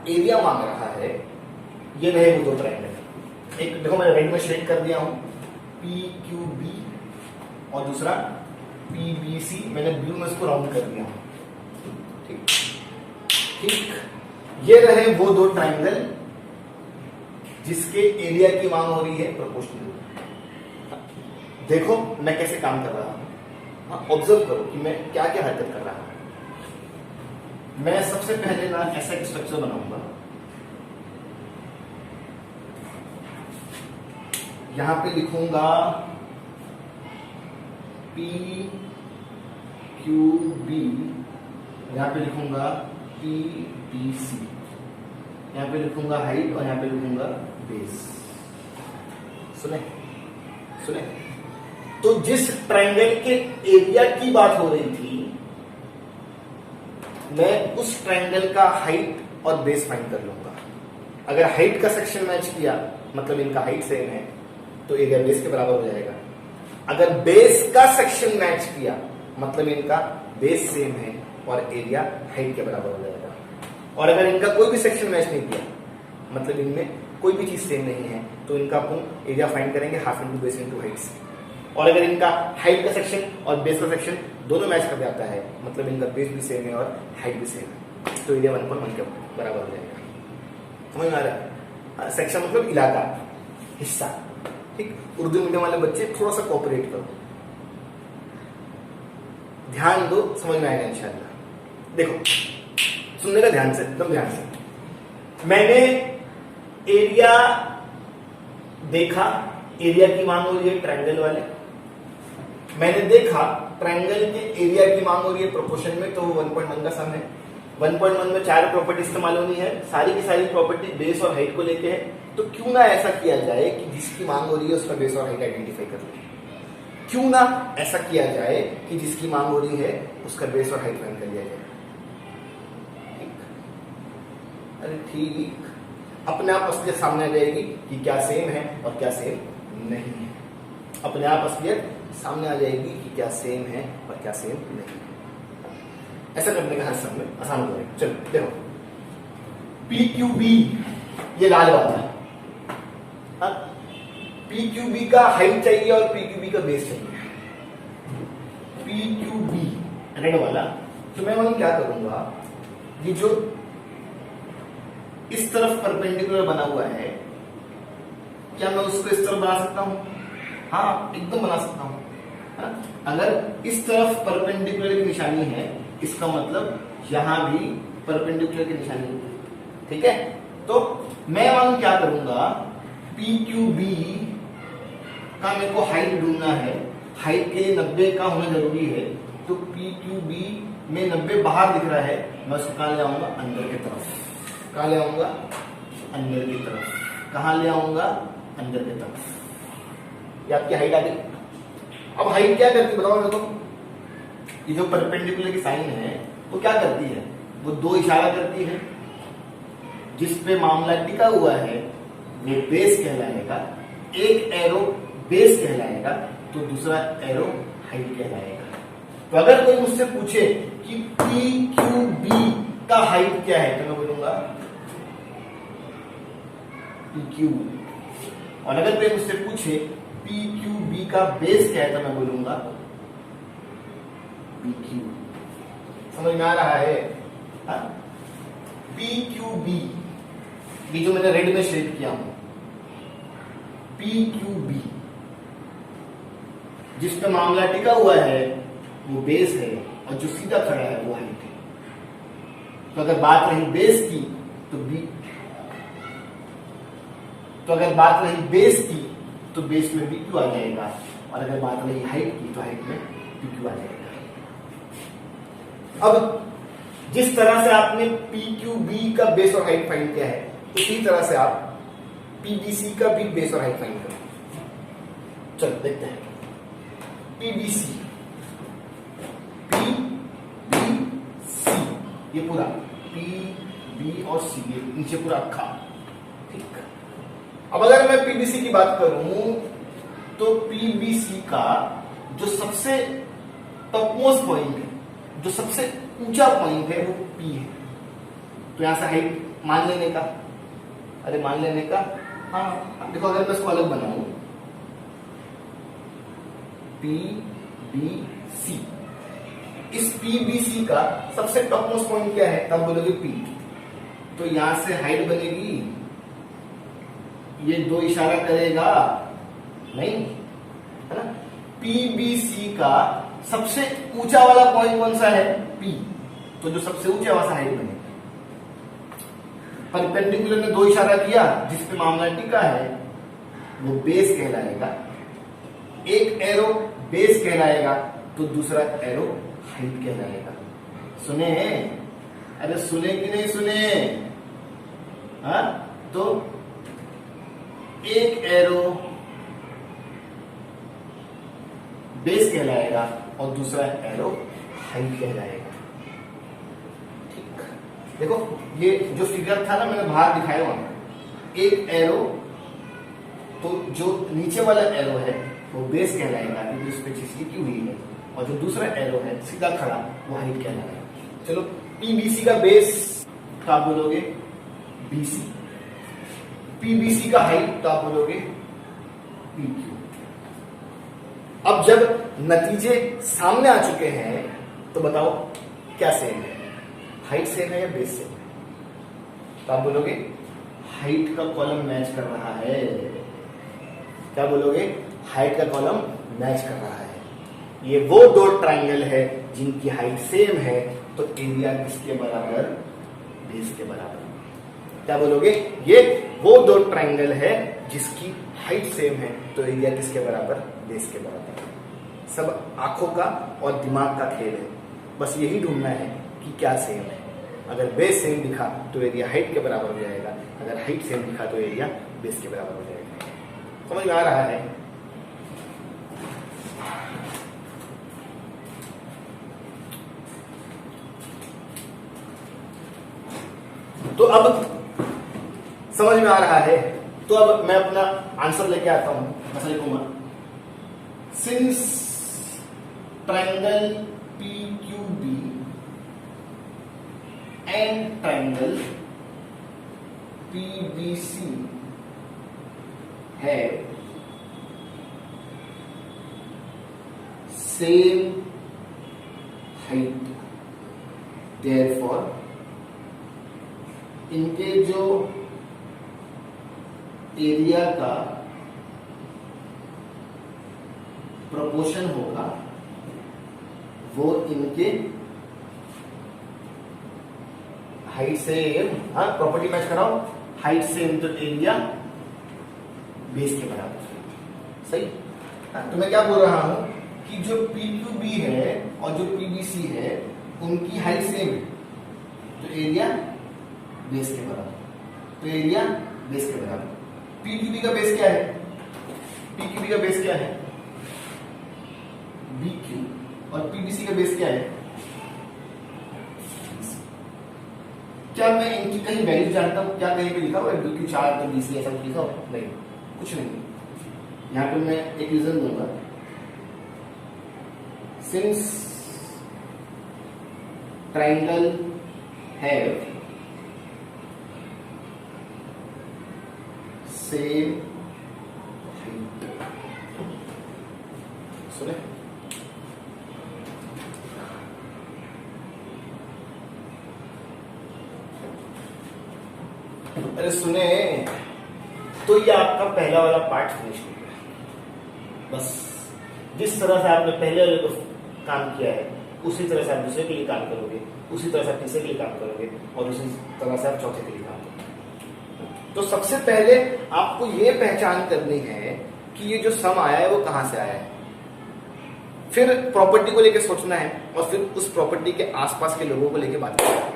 एरिया मांग रहा है ये रहे वो 2 ट्रायंगल। एक देखो मैंने रेड में शेड कर दिया हूं, PQB, और दूसरा PBC मैंने ब्लू में इसको राउंड कर दिया हूं। ठीक, ये रहे वो 2 ट्रायंगल जिसके एरिया की मांग हो रही है प्रोपोर्शनल। देखो मैं कैसे काम कर रहा हूं, ऑब्जर्व करो कि मैं क्या क्या हरकत कर रहा हूं। मैं सबसे पहले ना ऐसा एक स्ट्रक्चर बनाऊंगा, यहां पे लिखूंगा PQB, यहां पे लिखूंगा PBC, यहां पे लिखूंगा हाइट और यहां पे लिखूंगा बेस। सुने सुने? तो जिस ट्रायंगल के एरिया की बात हो रही थी मैं उस ट्रायंगल का हाइट और बेस फाइंड कर लूंगा। अगर हाइट का सेक्शन मैच किया मतलब इनका हाइट सेम है तो एरिया बेस के बराबर हो जाएगा। अगर बेस का सेक्शन मैच किया मतलब इनका बेस सेम है और एरिया हाइट के बराबर हो जाएगा। और अगर इनका कोई भी सेक्शन मैच नहीं किया मतलब इनमें कोई भी चीज सेम नहीं है तो इनका अपन एरिया फाइंड करेंगे half into base into height से। और अगर इनका हाइट का सेक्शन और बेस का सेक्शन दोनों मैच कर जाता है मतलब इनका बेस भी सेम है और हाइट भी सेम है तो एरिया 1.1 के बराबर हो जाएगा। समझ में आ रहा है? सेक्शन मतलब इलाका, हिस्सा। ठीक, उर्दू मीडियम वाले बच्चे थोड़ा सा कोऑपरेट करो, ध्यान दो, समझ में आएगा इंशाल्लाह। देखो सुनने का ध्यान से, एकदम ध्यान से। मैंने एरिया देखा, एरिया की मांग हो रही है ट्रायंगल वाले। मैंने देखा ट्रायंगल के एरिया की मांग हो रही है प्रोपोर्शन में तो 1.1 का सम है। 1.1 में 4 प्रॉपर्टी इस्तेमाल होनी है, सारी की सारी प्रॉपर्टी बेस और हाइट को लेके है। तो क्यों ना ऐसा किया जाए कि जिसकी मांग हो रही है उसका बेस और हाइट आइडेंटिफाई कर ले। क्यों ना ऐसा किया जाए कि जिसकी मांग हो रही है उसका बेस और हाइट फाइंड कर लिया जाए। अरे ठीक, अपने आप असलियत सामने आ जाएगी कि क्या सेम है और क्या सेम नहीं है। अपने आप असलियत सामने आ जाएगी कि क्या सेम है और क्या सेम नहीं है। ऐसा करने का हर सम में आसान हो जाएगा। चलो देखो, पी क्यू बी, ये लाल वाला है। पी क्यू बी का हाइट चाहिए और पी क्यू बी का बेस चाहिए। पी क्यू बी रेड वाला, तो मैं वहां क्या करूंगा, ये जो इस तरफ परपेंडिकुलर बना हुआ है क्या मैं उसको इस तरफ बना सकता हूं? हाँ, एकदम बना सकता हूं। अगर इस तरफ परपेंडिकुलर की निशानी है इसका मतलब यहां भी परपेंडिकुलर की निशानी है। ठीक है, तो मैं वहां क्या करूंगा, पी क्यू बी का मेरे को हाइट ढूंढना है। हाइट के लिए 90 का होना जरूरी है, तो पी क्यू बी में 90 बाहर दिख रहा है, मैं उसको कहां ले आऊंगा, अंदर की तरफ। कहां ले आऊंगा, अंदर की तरफ। कहां ले आऊंगा, अंदर की तरफ। ये आपकी हाइट आ गई। अब हाइट क्या करती है बताओ मेरे को? ये जो परपेंडिकुलर की साइन है वो क्या करती है, वो दो इशारा करती है। जिस पे मामला टिका हुआ है वो बेस कहलाएगा, एक एरो बेस कहलाएगा तो दूसरा एरो हाइट कहलाएगा। तो अगर कोई मुझसे पूछे कि पी क्यू बी का हाइट क्या है तो मैं बोलूंगा पी क्यू। और अगर कोई मुझसे पूछे पी क्यू बी का बेस क्या है तो मैं बोलूंगा पी क्यू। समझ में आ रहा है? पी क्यू बी, ये जो मैंने रेड में शेड किया हूं, पी क्यू बी जिस पे मामला टिका हुआ है वो बेस है और जो सीधा खड़ा है वो हाइट है। तो अगर बात रही बेस की तो अगर बात रही बेस की तो बेस में पी क्यू आ जाएगा, और अगर बात रही हाइट की तो हाइट में पी क्यू आ जाएगा। अब जिस तरह से आपने पी क्यू बी का बेस और हाइट फाइंड किया है उसी तरह से आप पीबीसी का भी बेस और हाइट फाइंड करो। चलो देखते हैं। पीबीसी, पी बी सी, ये पूरा पी बी और सी, ये नीचे पूरा अक्खा। ठीक, अब अगर मैं पीबीसी की बात करूं तो पीबीसी का जो सबसे टॉपमोस्ट पॉइंट है, जो सबसे ऊंचा पॉइंट है वो पी है। तो यहां से हाइट मान लेने का, अरे मान लेने का, हाँ देखो अगर मैं इसको अलग बनाऊं, पी बी सी, इस पी बी सी का सबसे टॉपमोस्ट पॉइंट क्या है तब बोलोगे पी। तो यहां से हाइट बनेगी, ये दो इशारा करेगा नहीं, है ना। पीबीसी का सबसे ऊंचा वाला पॉइंट कौन सा है, पी। तो जो सबसे ऊंचा वाला हाइट बनेगा। परपेंडिकुलर ने दो इशारा किया, जिस पे मामला टिका है वो बेस कहलाएगा। एक एरो बेस कहलाएगा तो दूसरा एरो हाइट कहलाएगा। सुने हैं? अरे सुने कि नहीं सुने? हाँ, तो एक एरो बेस कहलाएगा और दूसरा एरो हाइट कहलाएगा। देखो ये जो फिगर था ना मैंने बाहर दिखाया वहां, एक एरो, तो जो नीचे वाला एरो है वो बेस कहलाएगा क्योंकि उस पे चीज की हुई है, और जो दूसरा एरो है सीधा खड़ा वो हाइट कहलाएगा। चलो पीबीसी का बेस तो आप बोलोगे बीसी, पीबीसी का हाइट तो आप बोलोगे पीक्यू। अब जब नतीजे सामने आ चुके हैं तो बताओ क्या सेम है, हाइट सेम है या बेस सेम है? तो आप बोलोगे हाइट का कॉलम मैच कर रहा है। क्या बोलोगे? हाइट का कॉलम मैच कर रहा है। ये वो दो ट्राइंगल है जिनकी हाइट सेम है, तो एरिया किसके बराबर? बेस के बराबर। क्या बोलोगे? ये वो दो ट्राइंगल है जिसकी हाइट सेम है, तो एरिया किसके बराबर? बेस के बराबर। सब आंखों का और दिमाग का खेल है, बस यही ढूंढना है कि क्या सेम है। अगर बेस सेम दिखा तो एरिया हाइट के बराबर हो जाएगा, अगर हाइट सेम दिखा तो एरिया बेस के बराबर हो जाएगा। समझ में आ रहा है? तो अब समझ में आ रहा है, तो अब मैं अपना आंसर लेके आता हूं। मैं लिखूंगा since triangle PQB and triangle PBC है सेम हाइट, देयरफॉर इनके जो एरिया का प्रोपोर्शन होगा वो इनके हाइट सेम, हाँ प्रॉपर्टी मैच कराओ, हाइट सेम तो एरिया बेस के बराबर। सही? हाँ, तो मैं क्या बोल रहा हूं कि जो PQB है और जो PBC है उनकी हाइट सेम है, तो एरिया बेस के बराबर, तो एरिया बेस के बराबर। PQB का बेस क्या है? PQB का बेस क्या है? BQ। और PBC का बेस क्या है? क्या मैं इनकी कहीं वैल्यू जानता हूं? क्या कहीं पे लिखा हुआ है BQ 4 तो BC ऐसा कुछ लिखा हुआ? नहीं, कुछ नहीं। यहां पे मैं एक रीजन दूंगा, since triangle have same height. सुने? अरे सुने, तो ये आपका पहला वाला पार्ट फिनिश हो गया। बस जिस तरह से आपने पहले वाले को काम किया है उसी तरह से आप दूसरे के लिए काम करोगे, उसी तरह से आप तीसरे के लिए काम करोगे, और उसी तरह से आप चौथे के लिए काम करोगे। तो सबसे पहले आपको ये पहचान करनी है कि ये जो सम आया है वो कहां से आया है, फिर प्रॉपर्टी को लेकर सोचना है, और फिर उस प्रॉपर्टी के आसपास के लोगों को लेकर बात करना है।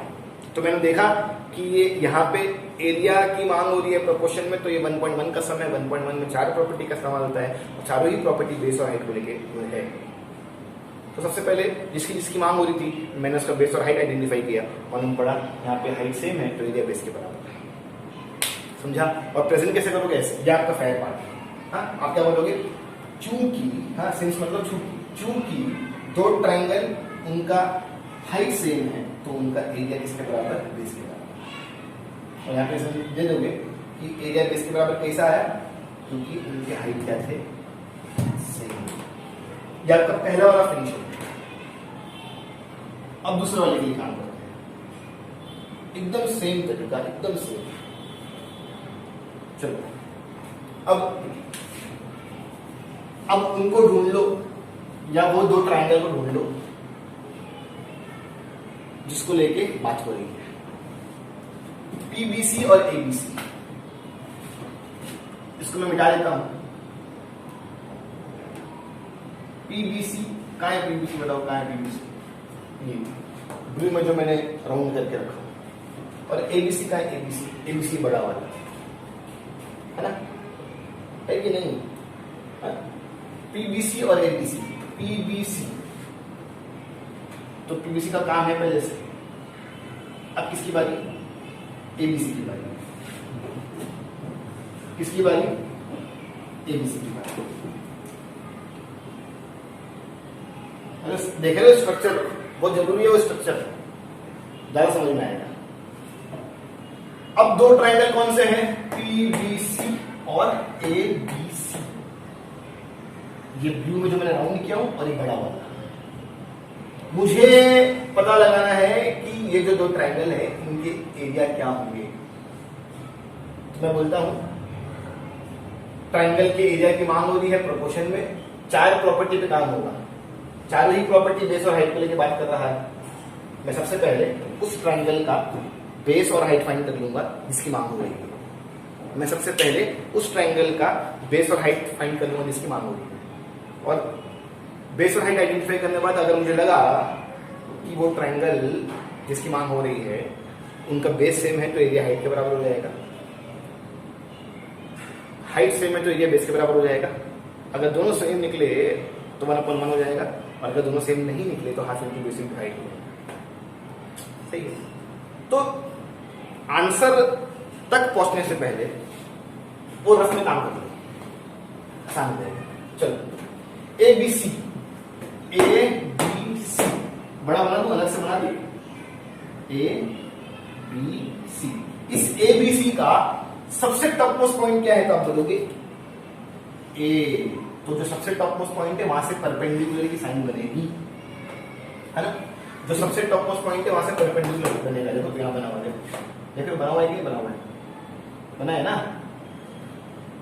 तो मैंने देखा कि ये यहाँ पे एरिया की मांग हो रही है प्रोपोर्शन में, तो ये 1.1 का सम है। 1.1 में 4 प्रॉपर्टी का इस्तेमाल होता है, और चारों ही प्रॉपर्टी बेस और हाइट को लेके है। तो सबसे पहले जिसकी मांग हो रही थी मैंने उसका बेस और हाइट आइडेंटिफाई किया, मालूम पड़ा यहाँ पे हाइट सेम है तो एरिया बेस के बराबर है। समझा? और प्रेजेंट कैसे करोगे? ऐसे, ये आपका फेयर पार्ट है। हाँ, आप क्या बोलोगे? चूंकि, हाँ सिंस मतलब चूंकि दो ट्राइंगल उनका हाइट सेम है तो उनका एरिया किसके बराबर? बेस के बराबर। और यहाँ पे दे दोगे कि एरिया बेस के बराबर कैसा आया? क्योंकि उनके हाइट क्या थे? सेम। ये आपका पहला वाला फिनिश हो गया। अब दूसरे वाले के लिए काम करते हैं, एकदम सेम तरीका, एकदम सेम। चलो अब उनको ढूंढ लो, या वो दो ट्राइंगल को ढूंढ लो जिसको लेके बात हो रही है, PBC और ABC। इसको मैं मिटा देता हूं। PBC कहां है? PBC बताओ कहां है PBC? ये ब्लू में जो मैंने राउंड करके रखा। और ABC कहां है? ABC बड़ा वाला है ना, है कि नहीं? PBC और ABC। PBC तो PBC का काम है पहले से अब किसकी बारी? एबीसी की बारी। किसकी बारी? एबीसी की बारी। देख रहे हो स्ट्रक्चर? बहुत जरूरी है वो स्ट्रक्चर, ज्यादा समझ में आएगा। अब दो ट्रायंगल कौन से हैं? पीबीसी और एबीसी। ये ब्लू में जो मैंने राउंड किया हूं और ये बड़ा वाला। मुझे पता लगाना है कि ये जो दो ट्रायंगल है इनके एरिया क्या होंगे। तो मैं बोलता हूं ट्रायंगल के एरिया की मांग हो रही है प्रोपोर्शन में, चार प्रॉपर्टी पे काम होगा। चारों ही प्रॉपर्टी बेस और हाइट को लेकर बात कर रहा है। मैं सबसे पहले उस ट्रायंगल का बेस और हाइट फाइंड कर लूंगा जिसकी मांग हो रही है। मैं सबसे पहले उस ट्रायंगल का बेस और हाइट फाइंड कर लूंगा जिसकी मांग हो रही है। और बेस और हाइट आइडेंटिफाई करने के बाद अगर मुझे लगा कि वो ट्रायंगल जिसकी मांग हो रही है उनका बेस सेम है तो एरिया हाइट के बराबर हो जाएगा, हाइट सेम है तो एरिया बेस के बराबर हो जाएगा। अगर दोनों सेम निकले तो 1/1 हो जाएगा, और अगर दोनों सेम नहीं निकले तो half into base into height हो जाएगा। सही है। तो आंसर तक पहुंचने से पहले वो रफ में काम कर लो, आसान हो जाएगा। चलो A B C, A B C बड़ा बना दो, अलग से बना दी। ए बी सी, इस ए बी सी का सबसे टॉप मोस्ट पॉइंट क्या है? तो आप बोलोगे ए। तो जो सबसे टॉप मोस्ट पॉइंट है वहां से परपेंडिकुलर की साइन बनेगी, है ना? जो सबसे टॉप मोस्ट पॉइंट है वहां से परपेंडिकुलर बनेगा। देखो यहां बना हुआ है, देखो बना हुआ है कि बना हुआ है? बना है ना?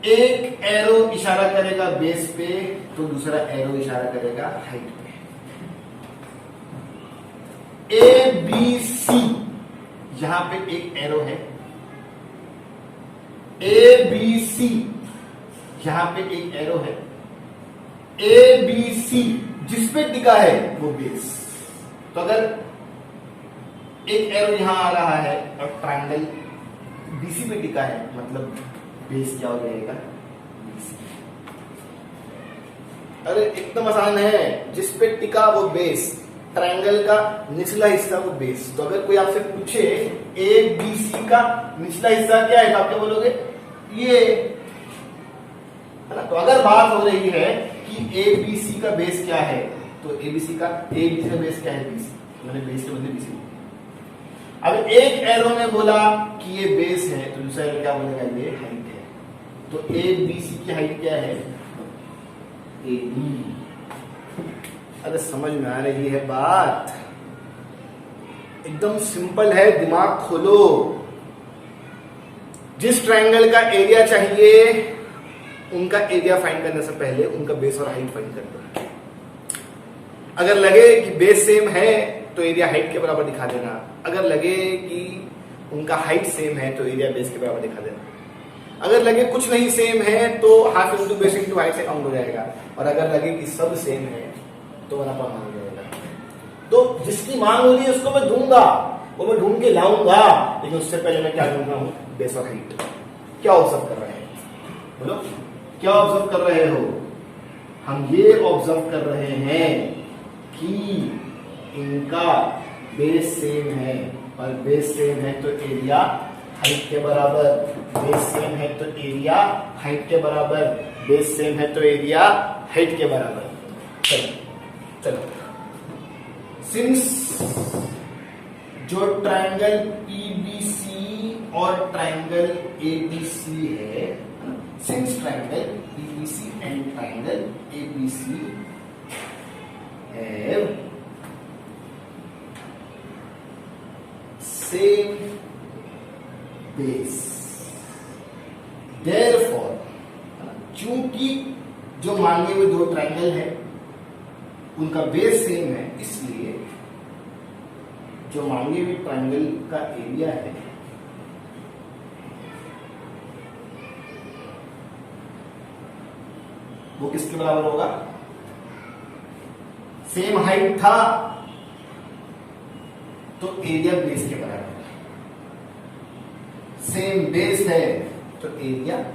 एक एरो इशारा करेगा बेस पे तो दूसरा एरो इशारा करेगा हाइट पे। ए बी सी, यहां पे एक एरो है। ए बी सी, यहां पे एक एरो है। ए बी सी जिस पे टिका है वो बेस। तो अगर एक एरो यहां आ रहा है और ट्रायंगल बीसी पे टिका है, मतलब बेस क्या हो जाएगा? बीसी। अरे एकदम आसान है, जिस पे टिका वो बेस, ट्रायंगल का निचला हिस्सा वो बेस। तो अगर कोई आपसे पूछे ए बी सी का निचला हिस्सा क्या है तो आप क्या बोलोगे? ये, है ना? तो अगर बात हो रही है कि ए बी सी का बेस क्या है तो ए बी सी का बेस क्या है? बीसी। मैंने बेस के बदले बीसी। अब एक एरो ने बोला कि ये बेस है तो दूसरा एरो क्या बोलेगा? ये हाइट है। तो ए बी सी की हाइट क्या है? A B. अरे समझ में आ रही है बात? एकदम सिंपल है, दिमाग खोलो। जिस ट्रायंगल का एरिया चाहिए उनका एरिया फाइंड करने से पहले उनका बेस और हाइट फाइंड कर दो। अगर लगे कि बेस सेम है तो एरिया हाइट के बराबर दिखा देना। अगर लगे कि उनका हाइट सेम है तो एरिया बेस के बराबर दिखा देना। अगर लगे कुछ नहीं सेम है तो half into base into height से काउंट हो जाएगा। और अगर लगे कि सब सेम है तो 1/1 हो जाएगा। तो जिसकी मांग हो रही है उसको मैं दूंगा, वो मैं ढूंढ के लाऊंगा, लेकिन उससे पहले मैं क्या ढूंढ रहा हूं? बेस और हाइट। क्या ऑब्जर्व कर रहे हैं? बोलो क्या ऑब्जर्व कर रहे हो? हम ये ऑब्जर्व कर रहे हैं कि इनका बेस सेम है, और बेस सेम है तो एरिया हाइट के बराबर। बेस सेम है तो एरिया हाइट के बराबर। बेस सेम है तो एरिया हाइट के बराबर। चलो चलो, सिंस जो ट्रायंगल पीबीसी और ट्रायंगल एबीसी है, since triangle PBC and triangle ABC have same base, therefore, चूंकि जो मांगे हुए दो ट्रायंगल है उनका बेस सेम है, इसलिए जो मांगे हुए ट्रायंगल का एरिया है वो किसके बराबर होगा? सेम हाइट था तो एरिया बेस के बराबर है। सेम बेस है तो एरिया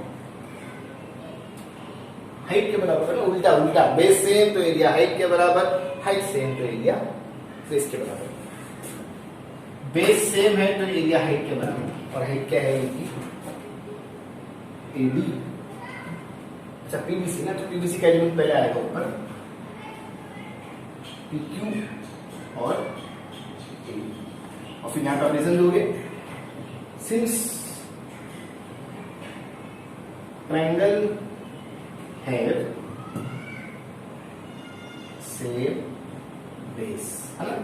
हाइट के बराबर है ना? उल्टा उल्टा, बेस सेम तो एरिया हाइट के बराबर, हाइट सेम तो एरिया बेस के बराबर। बेस सेम है तो एरिया हाइट के बराबर, और हाइट क्या है इनकी, एडी। अच्छा पीबीसी ना, तो पीबीसी का एलिमेंट पहले आएगा ऊपर, PQ और AD, और फिर यहां पर रीजन दोगे, since triangle have same base, है ना।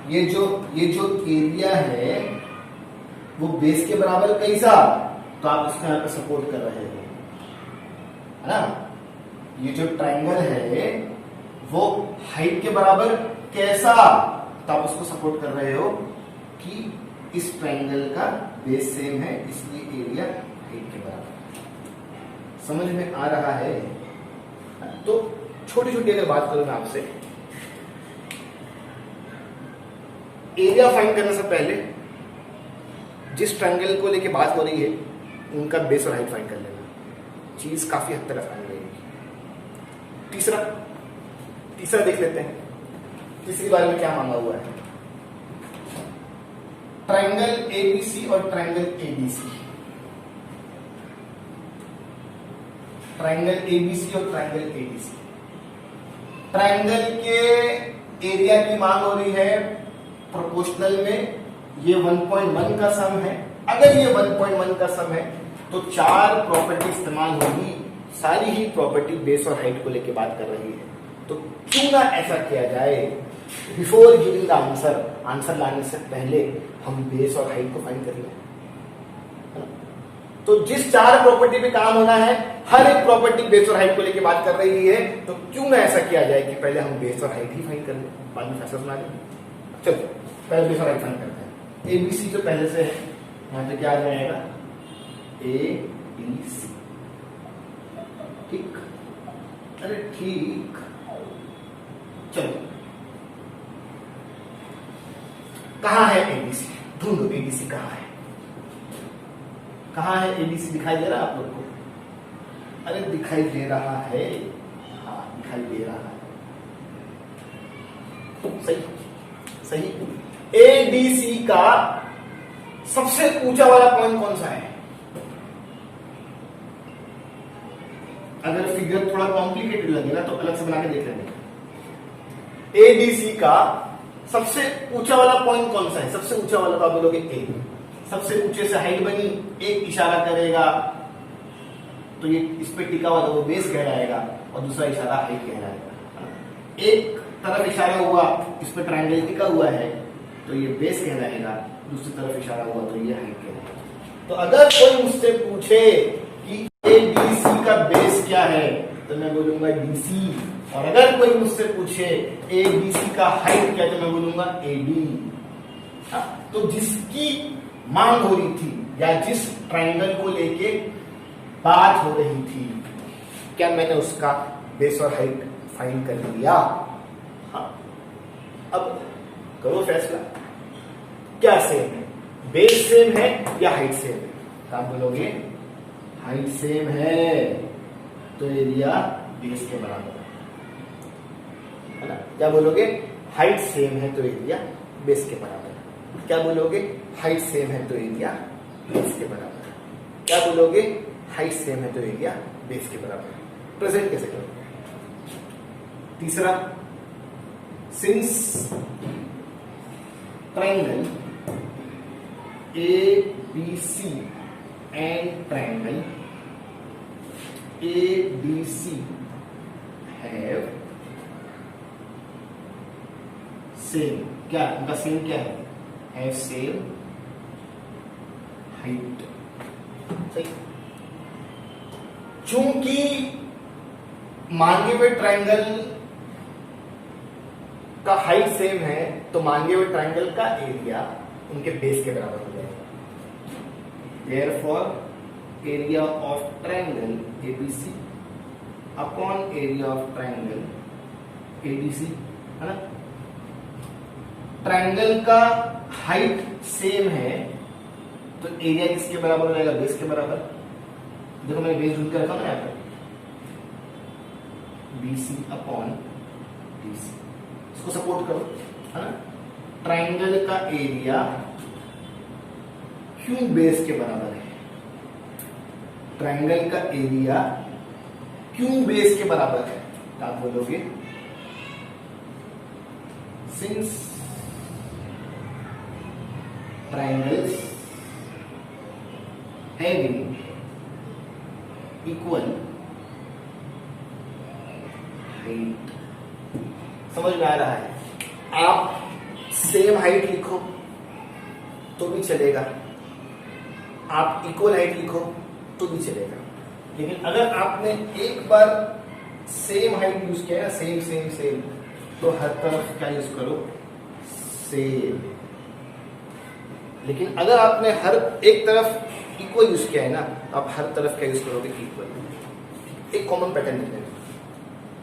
ये जो एरिया है वो बेस के बराबर कैसा, तो आप इसको यहां पर सपोर्ट कर रहे हो, है ना। ये जो ट्रायंगल है वो हाइट के बराबर कैसा, तो आप उसको सपोर्ट कर रहे हो कि इस ट्रायंगल का बेस सेम है, इसलिए एरिया हाइट के बराबर। समझ में आ रहा है। तो छोटी छोटी अगर बात करूं मैं आपसे, एरिया फाइंड करने से पहले जिस ट्रायंगल को लेके बात हो रही है उनका बेस और हाइट फाइंड कर लेना, चीज काफी हद तक आसान रहेगी। तीसरा देख लेते हैं, तीसरी बारे में क्या मांगा हुआ है, ट्रायंगल एबीसी और ट्रायंगल एडीसी। ट्रायंगल एबीसी और ट्रायंगल एडीसी, ट्रायंगल के एरिया की मांग हो रही है प्रोपोर्शनल में, ये 1.1 का सम है। अगर ये 1.1 का सम है तो 4 प्रॉपर्टी इस्तेमाल होगी, सारी ही प्रॉपर्टी बेस और हाइट को लेके बात कर रही है। तो क्यों ना ऐसा किया जाए, बिफोर गिविंग द आंसर लाने से पहले हम बेस और हाइट को फाइंड कर लें। तो जिस 4 प्रॉपर्टी पे काम होना है, हर एक प्रॉपर्टी बेस और हाइट को लेके बात कर रही है, तो क्यों ना ऐसा किया जाए कि पहले हम बेस और हाइट ही फाइंड कर लें, बाद में फैसला सुना लें। चलो पहले बेस और हाइट फाइंड करते हैं। एबीसी जो पहले से है, यहां पे क्या आ जाएगा, ABC, ठीक, अरे ठीक। चलो कहां है एबीसी, ढूंढो एबीसी कहां है, कहां है एबीसी, दिखाई दे रहा है आप लोग को, अरे दिखाई दे रहा है, हाँ दिखाई दे रहा है, सही सही। एडीसी का सबसे ऊंचा वाला पॉइंट कौन सा है, अगर फिगर थोड़ा कॉम्प्लिकेटेड लगे ना तो अलग से बना के देख लेंगे। एडीसी का सबसे ऊंचा वाला पॉइंट कौन सा है, सबसे ऊंचा वाला तो आप बोलोगे ए, सबसे ऊंचे से हाइट बनी, एक इशारा करेगा तो ये इस पे टिका हुआ तो वो बेस कहलाएगा, और दूसरा इशारा हाइट कहलाएगा। एक तरफ इशारा हुआ, इस पे ट्रायंगल टिका हुआ है तो ये बेस कहलाएगा, दूसरी तरफ इशारा हुआ तो ये हाइट कहलाएगा। तो अगर कोई मुझसे पूछे कि एबीसी का बेस क्या है तो मैं बोलूंगा डीसी, और अगर कोई मुझसे पूछे एबीसी का हाइट क्या है तो मैं बोलूंगा एडी। तो जिसकी मांग हो रही थी या जिस ट्रायंगल को लेके बात हो रही थी, क्या मैंने उसका बेस और हाइट फाइंड कर लिया? हाँ। अब करो फैसला, क्या सेम है, बेस सेम है या हाइट सेम है? तो आप बोलोगे हाइट सेम है तो एरिया बेस के बराबर है ना। क्या बोलोगे, हाइट सेम है तो एरिया बेस के बराबर है। क्या बोलोगे, हाइट सेम है तो एरिया बेस के बराबर है। क्या बोलोगे, हाइट सेम है तो एरिया बेस के बराबर है। प्रेजेंट कैसे करो? तीसरा, since triangle ABC and triangle ADC have same, क्या उनका सेम क्या है, have same height। सही। चूंकि मांगे हुए ट्रायंगल का हाइट सेम है तो मांगे हुए ट्रायंगल का एरिया उनके बेस के बराबर हो जाएगा। Therefore, area of triangle ABC upon area of triangle ADC, है ना। ट्रायंगल का हाइट सेम है तो एरिया किसके बराबर हो जाएगा, बेस के बराबर। देखो मैंने बेस ढूंढ के रखा ना यहाँ पे, BC अपॉन DC, इसको सपोर्ट करो, है ना। ट्रायंगल का एरिया क्यों बेस के बराबर है? ट्रायंगल का एरिया क्यों बेस के बराबर है? तो आप बोलोगे since triangles having equal height। समझ में आ रहा है? आप सेम हाइट लिखो तो भी चलेगा, आप इक्वल हाइट लिखो तो भी चलेगा, लेकिन अगर आपने एक बार सेम हाइट यूज किया है, सेम सेम सेम, तो हर तरफ क्या यूज करो? सेम। लेकिन अगर आपने हर एक तरफ इक्वल यूज किया है ना, तो आप हर तरफ क्या यूज करोगे? इक्वल। एक कॉमन पैटर्न लिखने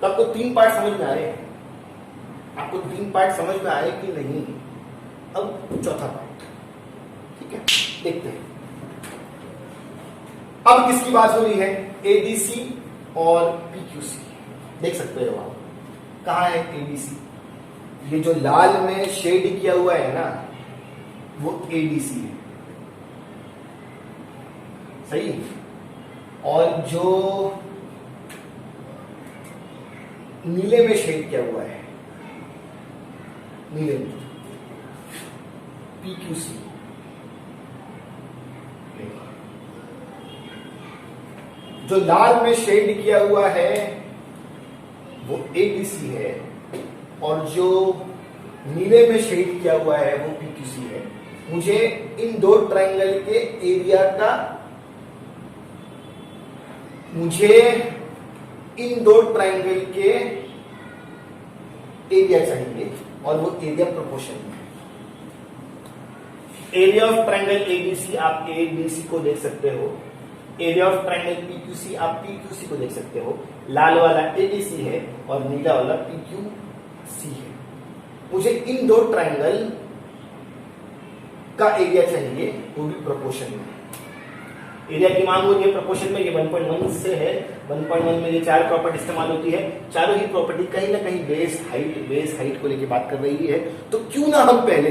तो आपको 3 पार्ट समझ में आए? आपको 3 पार्ट समझ में आए कि नहीं? अब चौथा पार्ट, ठीक है, देखते हैं। अब किसकी बात हो रही है? एडीसी और पीक्यूसी। देख सकते हो आप, कहां है एडीसी? ये जो लाल में शेड किया हुआ है ना, वो एडीसी है, सही। और जो नीले में शेड किया हुआ है, नीले में, पीक्यूसी। जो लाल में शेड किया हुआ है वो एडीसी है, और जो नीले में शेड किया हुआ है वो पीक्यूसी है। मुझे इन दो ट्रायंगल के एरिया का, मुझे इन दो ट्रायंगल के एरिया चाहिए, और वो एरिया प्रोपोर्शन में है। एरिया ऑफ ट्रायंगल एबीसी आप एबीसी को देख सकते हो, एरिया ऑफ ट्रायंगल पीक्यूसी आप पीक्यूसी को देख सकते हो। लाल वाला एडीसी है और नीला वाला पीक्यूसी है। मुझे इन दो ट्रायंगल का एरिया चाहिए, वो भी प्रोपोर्शन में। एरिया की मांग होती है प्रोपोर्शन में, ये 1.1 से है। 1.1 में ये 4 प्रॉपर्टी इस्तेमाल होती है। चारों ही प्रॉपर्टी कहीं ना कहीं बेस हाइट को लेके बात कर रही है। तो क्यों ना हम पहले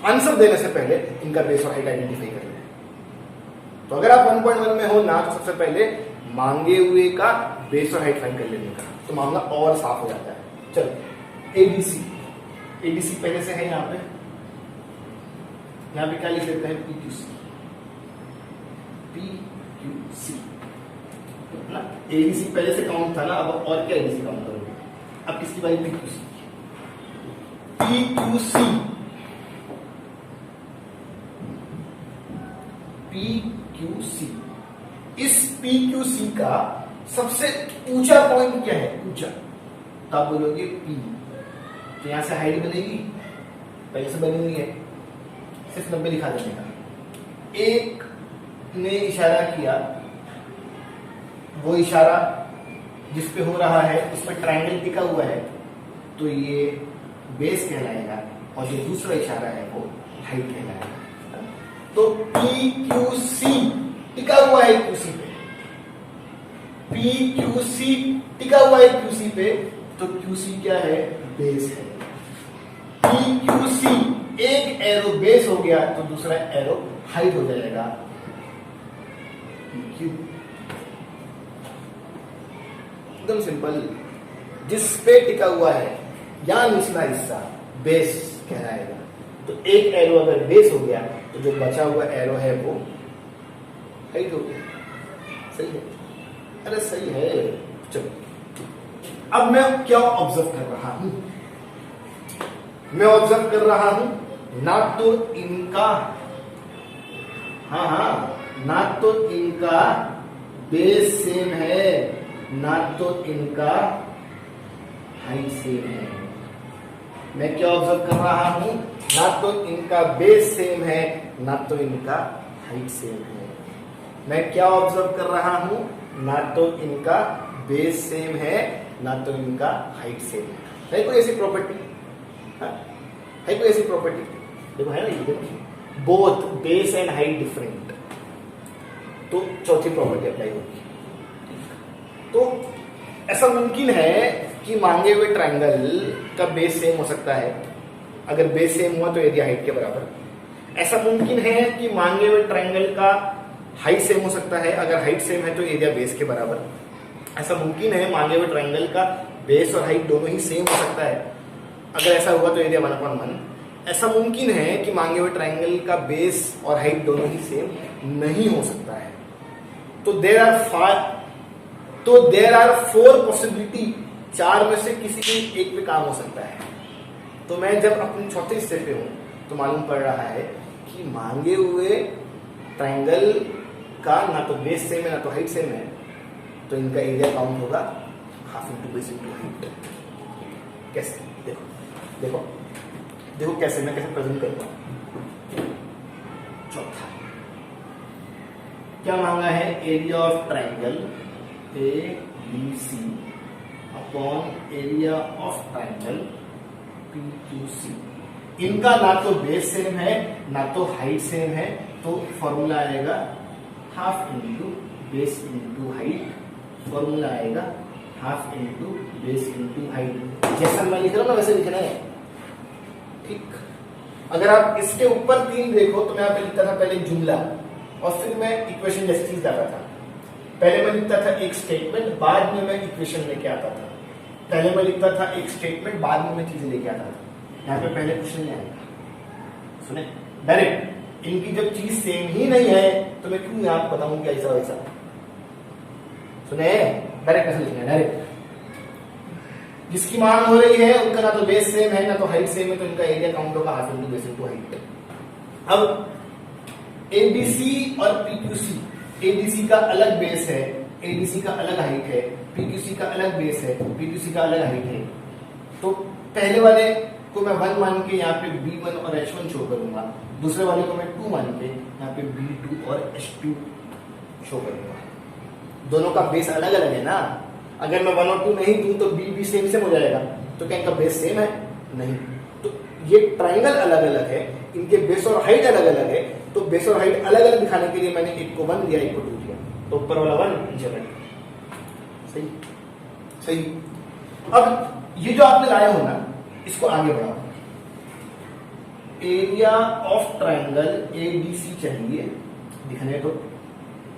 आंसर देने से पहले इनका बेस और हाइट आइडेंटिफाई कर लें। तो अगर आप 1.1 में हो ना, तो सबसे पहले मांगे हुए का बेस और हाइट फाइंड कर लेने का, तो मामला और साफ हो जाता है। चलो एबीसी, एबीसी पहले से है यहाँ पे क्या लिख लेते हैं? पीक्यूसी, पीक्यूसी ना। एबीसी पहले से काउंट था ना, अब और क्या एबीसी काउंट करोगे? अब किसकी बारी? पीक्यूसी। PQC, PQC. इस पीक्यूसी का सबसे ऊंचा पॉइंट क्या है? ऊंचा, तो आप बोलोगे पी। तो यहां से हाइट बनेगी, पहले से बनी हुई है, सिर्फ 90 लिखा देने का। एक ने इशारा किया, वो इशारा जिस पे हो रहा है उसमें ट्रायंगल टिका हुआ है, तो ये बेस कहलाएगा, और जो दूसरा इशारा है वो हाइट कहलाएगा। तो पी क्यू सी टिका हुआ है क्यूसी पे, पी क्यू सी टिका हुआ है क्यूसी पे, तो क्यूसी क्या है? बेस है। पी क्यू सी, एक एरो बेस हो गया तो दूसरा एरो हाइट हो जाएगा, क्यू। एकदम सिंपल। जिस पे टिका हुआ है या निचला हिस्सा बेस कहलाएगा। तो एक एरो अगर बेस हो गया तो जो बचा हुआ एरो है वो हाइट हो गया। सही है? अरे सही है। चलो, अब मैं क्या ऑब्जर्व कर रहा हूं? मैं ऑब्जर्व कर रहा हूं ना तो इनका, ना तो इनका बेस सेम है, ना तो इनका हाइट सेम है। मैं क्या ऑब्जर्व कर रहा हूं? ना तो इनका बेस सेम है, ना तो इनका हाइट सेम है। मैं क्या ऑब्जर्व कर रहा हूं? ना तो इनका बेस सेम है, ना तो इनका हाइट सेम है कोई ऐसी प्रॉपर्टी? है कोई ऐसी प्रॉपर्टी? देखो, है ना, ये देखो, both base and height different, तो चौथी प्रॉपर्टी अप्लाई होगी। तो ऐसा मुमकिन है कि मांगे हुए ट्रायंगल का बेस सेम हो सकता है। अगर बेस सेम हुआ तो एरिया हाइट के बराबर। ऐसा मुमकिन है कि मांगे हुए ट्रायंगल का हाइट सेम हो सकता है, अगर हाइट सेम है तो एरिया बेस के बराबर। ऐसा मुमकिन है मांगे हुए ट्रायंगल का बेस और हाइट दोनों ही सेम हो सकता है, अगर ऐसा हुआ तो एरिया 1/1। ऐसा मुमकिन है कि मांगे हुए ट्रायंगल का बेस और हाइट दोनों ही सेम नहीं हो सकता है। तो देयर आर 4 पॉसिबिलिटी, 4 में से किसी भी एक पे काम हो सकता है। तो मैं जब अपने चौथे हिस्से पे हूं तो मालूम पड़ रहा है कि मांगे हुए ट्रायंगल का ना तो बेस सेम है ना तो हाइट सेम है, तो इनका एरिया काउंट होगा half into base into height. कैसे? देखो देखो देखो कैसे, मैं कैसे प्रेजेंट करता हूं। चौथा क्या मांगा है? Area of triangle ABC upon area of triangle PQC। इनका ना तो बेस सेम है ना तो हाइट सेम है, तो फॉर्मूला आएगा half into base into height. Formula आएगा half into base into height. जैसा मैं लिख रहा हूं ना वैसे लिखना है, ठीक। अगर आप इसके ऊपर 3 देखो तो मैं यहाँ पे लिखता था पहले जुमला और फिर मैं इक्वेशन जैसी चीज लाता था। पहले मैं लिखता था एक स्टेटमेंट, बाद में मैं इक्वेशन लेके आता था। पहले मैं लिखता था एक स्टेटमेंट, बाद में मैं चीजें लेके आता था। यहाँ पे पहले क्वेश्चन नहीं आएगा, सुने डायरेक्ट। इनकी जब चीज सेम ही नहीं है तो मैं क्यों आपको बताऊं कि ऐसा वैसा? सुने, डायरेक्ट कैसे लिखना है? डायरेक्ट जिसकी मांग हो रही है उनका ना तो बेस सेम है ना तो हाइट सेम है, तो इनका एरिया काउंट होगा half into base into height. अब एबीसी और पीक्यूसी, एबीसी का अलग बेस है, एडीसी का अलग हाइट है, पीक्यूसी का अलग बेस है, पीक्यूसी का अलग हाइट है। तो पहले वाले को मैं 1 मान के यहाँ पे B1 और H1 शो करूंगा, दूसरे वाले को मैं 2 मान के यहाँ पे B2 और H2 शो करूंगा। दोनों का बेस अलग अलग है ना। अगर मैं 1 और 2 नहीं दूं तो B सेम सेम हो जाएगा, तो क्या इनका बेस सेम है? नहीं। तो ये ट्रायंगल अलग अलग है, इनके बेस और हाइट अलग अलग है, तो बेस और हाइट अलग अलग दिखाने के लिए मैंने एक को 1 दिया, एक को 2 दिया। तो ऊपर वाला 1, नीचे वाला 2। सही सही। अब ये जो आपने लाए हो ना, इसको आगे बढ़ाओ। एरिया ऑफ ट्रायंगल एबीसी चाहिए दिखने दो,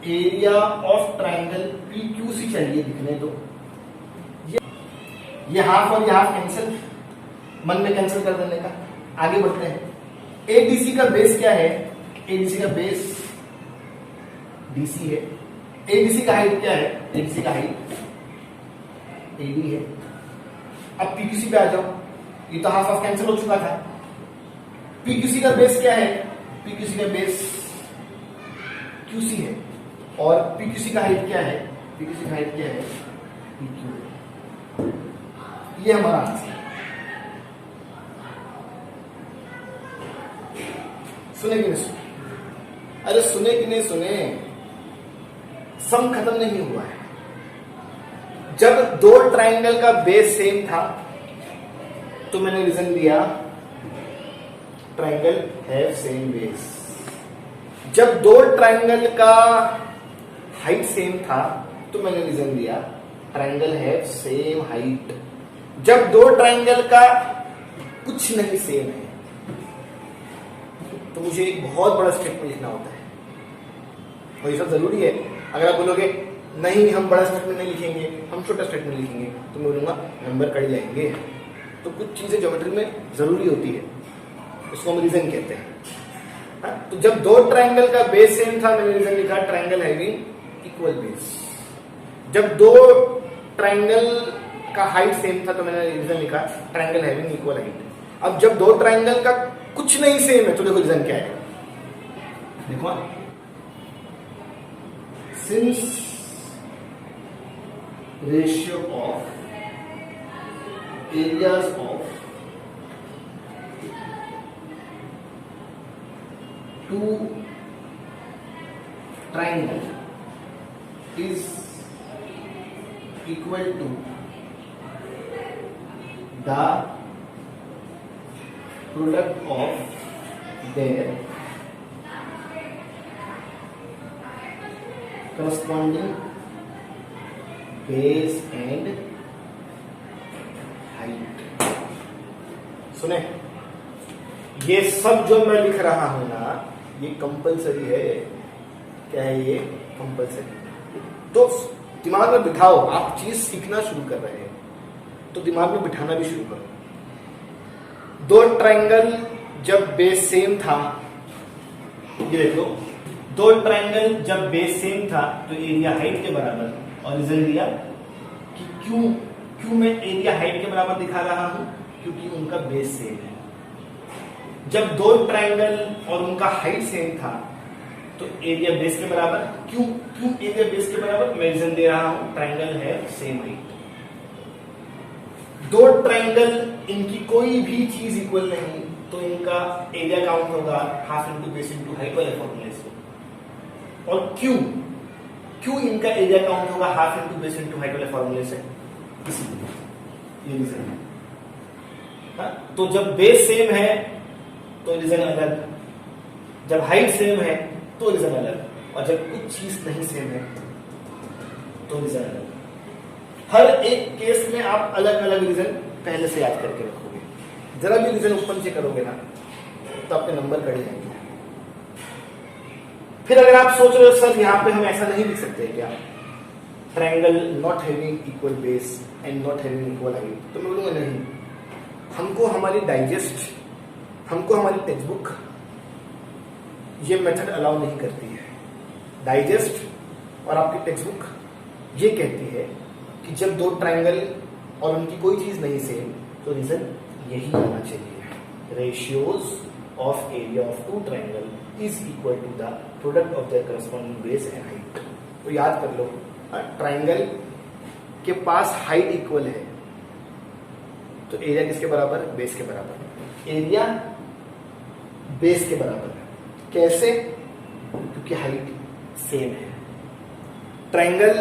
एरिया ऑफ ट्रायंगल पीक्यूसी चाहिए दिखने दो। ये हाफ और ये हाफ कैंसिल, मन में कैंसिल कर देने का। आगे बढ़ते हैं। एडीसी का बेस क्या है? एडीसी का बेस डीसी है। एडीसी का हाइट क्या है? एडीसी का हाइट एडी है। अब पीक्यूसी पे आ जाओ, ये तो हाफ हाफ कैंसिल हो चुका था। पीक्यूसी का बेस क्या है? पीक्यूसी का बेस क्यूसी है। और पीक्यूसी का हाइट क्या है? पीक्यूसी का हाइट क्या है? पीक्यू। ये हमारा आंसर। सुने कि नहीं सुने? अरे सुने कि नहीं सुने? सम खत्म नहीं हुआ है। जब 2 ट्रायंगल का बेस सेम था तो मैंने रीजन दिया ट्रायंगल हैव सेम बेस। जब 2 ट्रायंगल का हाइट सेम था तो मैंने रीजन दिया ट्रायंगल हैव सेम हाइट। जब 2 ट्रायंगल का कुछ नहीं सेम है तो मुझे एक बहुत बड़ा स्टेटमेंट लिखना होता है, और ये सब जरूरी है। अगर आप बोलोगे नहीं हम बड़ा स्टेटमेंट नहीं लिखेंगे, हम छोटा स्टेटमेंट लिखेंगे, तो मैं बोलूंगा नंबर कट जाएंगे। तो कुछ चीजें ज्योमेट्री में जरूरी होती है, उसको हम रीजन कहते हैं। तो जब 2 ट्रायंगल का बेस सेम था मैंने रीजन लिखा ट्रायंगल हैविंग इक्वल बेस। जब 2 ट्रायंगल का हाइट सेम था तो मैंने रीजन लिखा ट्रायंगल हैविंग इक्वल हाइट। अब जब 2 ट्रायंगल का कुछ नहीं सेम है तो देखो रीजन क्या है? देखो, since ratio of areas of 2 triangle is equal to the product of their corresponding base and height। सुने, ये सब जो मैं लिख रहा हूं ना, ये कंपलसरी है। क्या है ये? कंपलसरी। तो दिमाग में बिठाओ, आप चीज सीखना शुरू कर रहे हैं तो दिमाग में बिठाना भी शुरू करो। दो ट्रायंगल जब बेस सेम था, ये देख लो, दो ट्रायंगल जब बेस सेम था तो एरिया हाइट के बराबर, और रिजल्ट दिया कि क्यों मैं एरिया हाइट के बराबर दिखा रहा हूं, क्योंकि उनका बेस सेम है। जब दो ट्रायंगल और उनका हाइट सेम था तो एरिया बेस के बराबर। क्यों एरिया बेस के बराबर? मैं रीजन दे रहा हूं, ट्रायंगल है सेम हाइट। दो ट्रायंगल इनकी कोई भी चीज इक्वल नहीं तो इनका एरिया काउंट होगा half into base into height वाले फॉर्मूले से। और क्यों इनका एरिया काउंट होगा half into base into height वाले फॉर्मूले से? इसलिए ये रीजन है। तो जब बेस सेम है तो रीजन अलग, जब हाइट सेम है तो रीजन अलग, और जब कुछ चीज नहीं सेम है तो रीजन अलग। हर एक केस में आप अलग अलग रीजन पहले से याद करके रखोगे। जरा भी रीजन ओपन से करोगे ना तो आपके नंबर कट जाएंगे। फिर अगर आप सोच रहे हो सर यहां पे हम ऐसा नहीं लिख सकते क्या, triangle not having equal base and not having equal height, तो मैं बोलूंगा नहीं, हमको हमारी डाइजेस्ट, हमको हमारी टेक्स्ट बुक ये मेथड अलाउ नहीं करती है। डाइजेस्ट और आपकी टेक्स्ट बुक ये कहती है कि जब दो ट्रायंगल और उनकी कोई चीज नहीं सेम तो रीजन यही होना चाहिए, ratios of area of two triangle is equal to the product of their corresponding base and height. तो याद कर लो, ट्रायंगल के पास हाइट इक्वल है तो एरिया किसके बराबर? बेस के बराबर। एरिया बेस के बराबर है। कैसे? क्योंकि हाइट सेम है। ट्रायंगल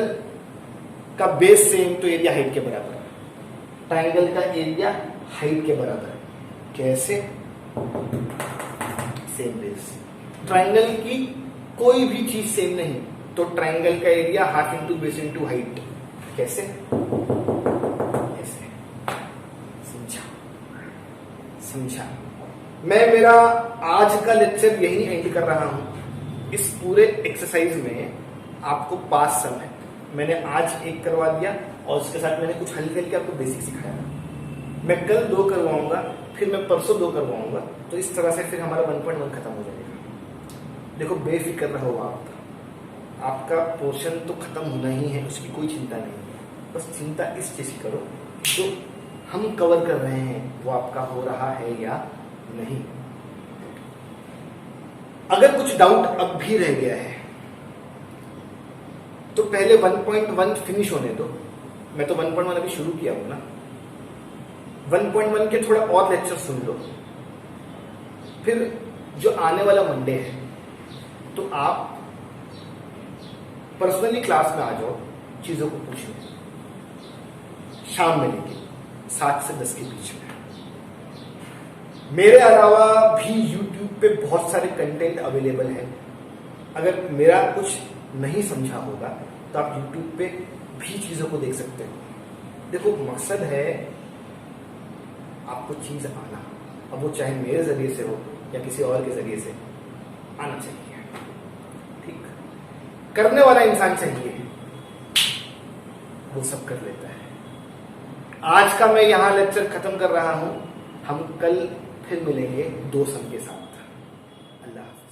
का बेस सेम तो एरिया हाइट के बराबर है। ट्रायंगल का एरिया हाइट के बराबर है। कैसे? Same base. ट्रायंगल की कोई भी चीज सेम नहीं तो ट्रायंगल का area half into base into height. कैसे? ऐसे। समझा? मैं मेरा आज का लेक्चर यही एंड कर रहा हूं। इस पूरे एक्सरसाइज में आपको 5 सम है, मैंने आज एक करवा दिया और उसके साथ मैंने कुछ हल करके आपको बेसिक सिखाया। मैं कल 2 करवाऊंगा, फिर मैं परसों 2 करवाऊंगा, तो इस तरह से फिर हमारा 1.1 खत्म हो जाएगा। देखो बेफिक्र रहो आप, आपका पोर्शन तो खत्म होना ही है, उसकी कोई चिंता नहीं है। बस चिंता इस चीज की करो जो हम कवर कर रहे हैं वो आपका हो रहा है या नहीं। अगर कुछ डाउट अब भी रह गया है तो पहले 1.1 फिनिश होने दो। मैं तो 1.1 अभी शुरू किया हूं ना, 1.1 के थोड़ा और लेक्चर सुन लो। फिर जो आने वाला मंडे है तो आप पर्सनली क्लास में आ जाओ, चीजों को पूछो, शाम में लेके 7 से 10 के बीच में। मेरे अलावा भी YouTube पे बहुत सारे कंटेंट अवेलेबल है। अगर मेरा कुछ नहीं समझा होगा तो आप YouTube पे भी चीजों को देख सकते हो। देखो मकसद है आपको चीज आना, अब वो चाहे मेरे जरिए से हो या किसी और के जरिए से, आना चाहिए। ठीक, करने वाला इंसान चाहिए, वो सब कर लेता है। आज का मैं यहां लेक्चर खत्म कर रहा हूं। हम कल फिर मिलेंगे 2 सम के साथ। अल्लाह हाफ़िज़।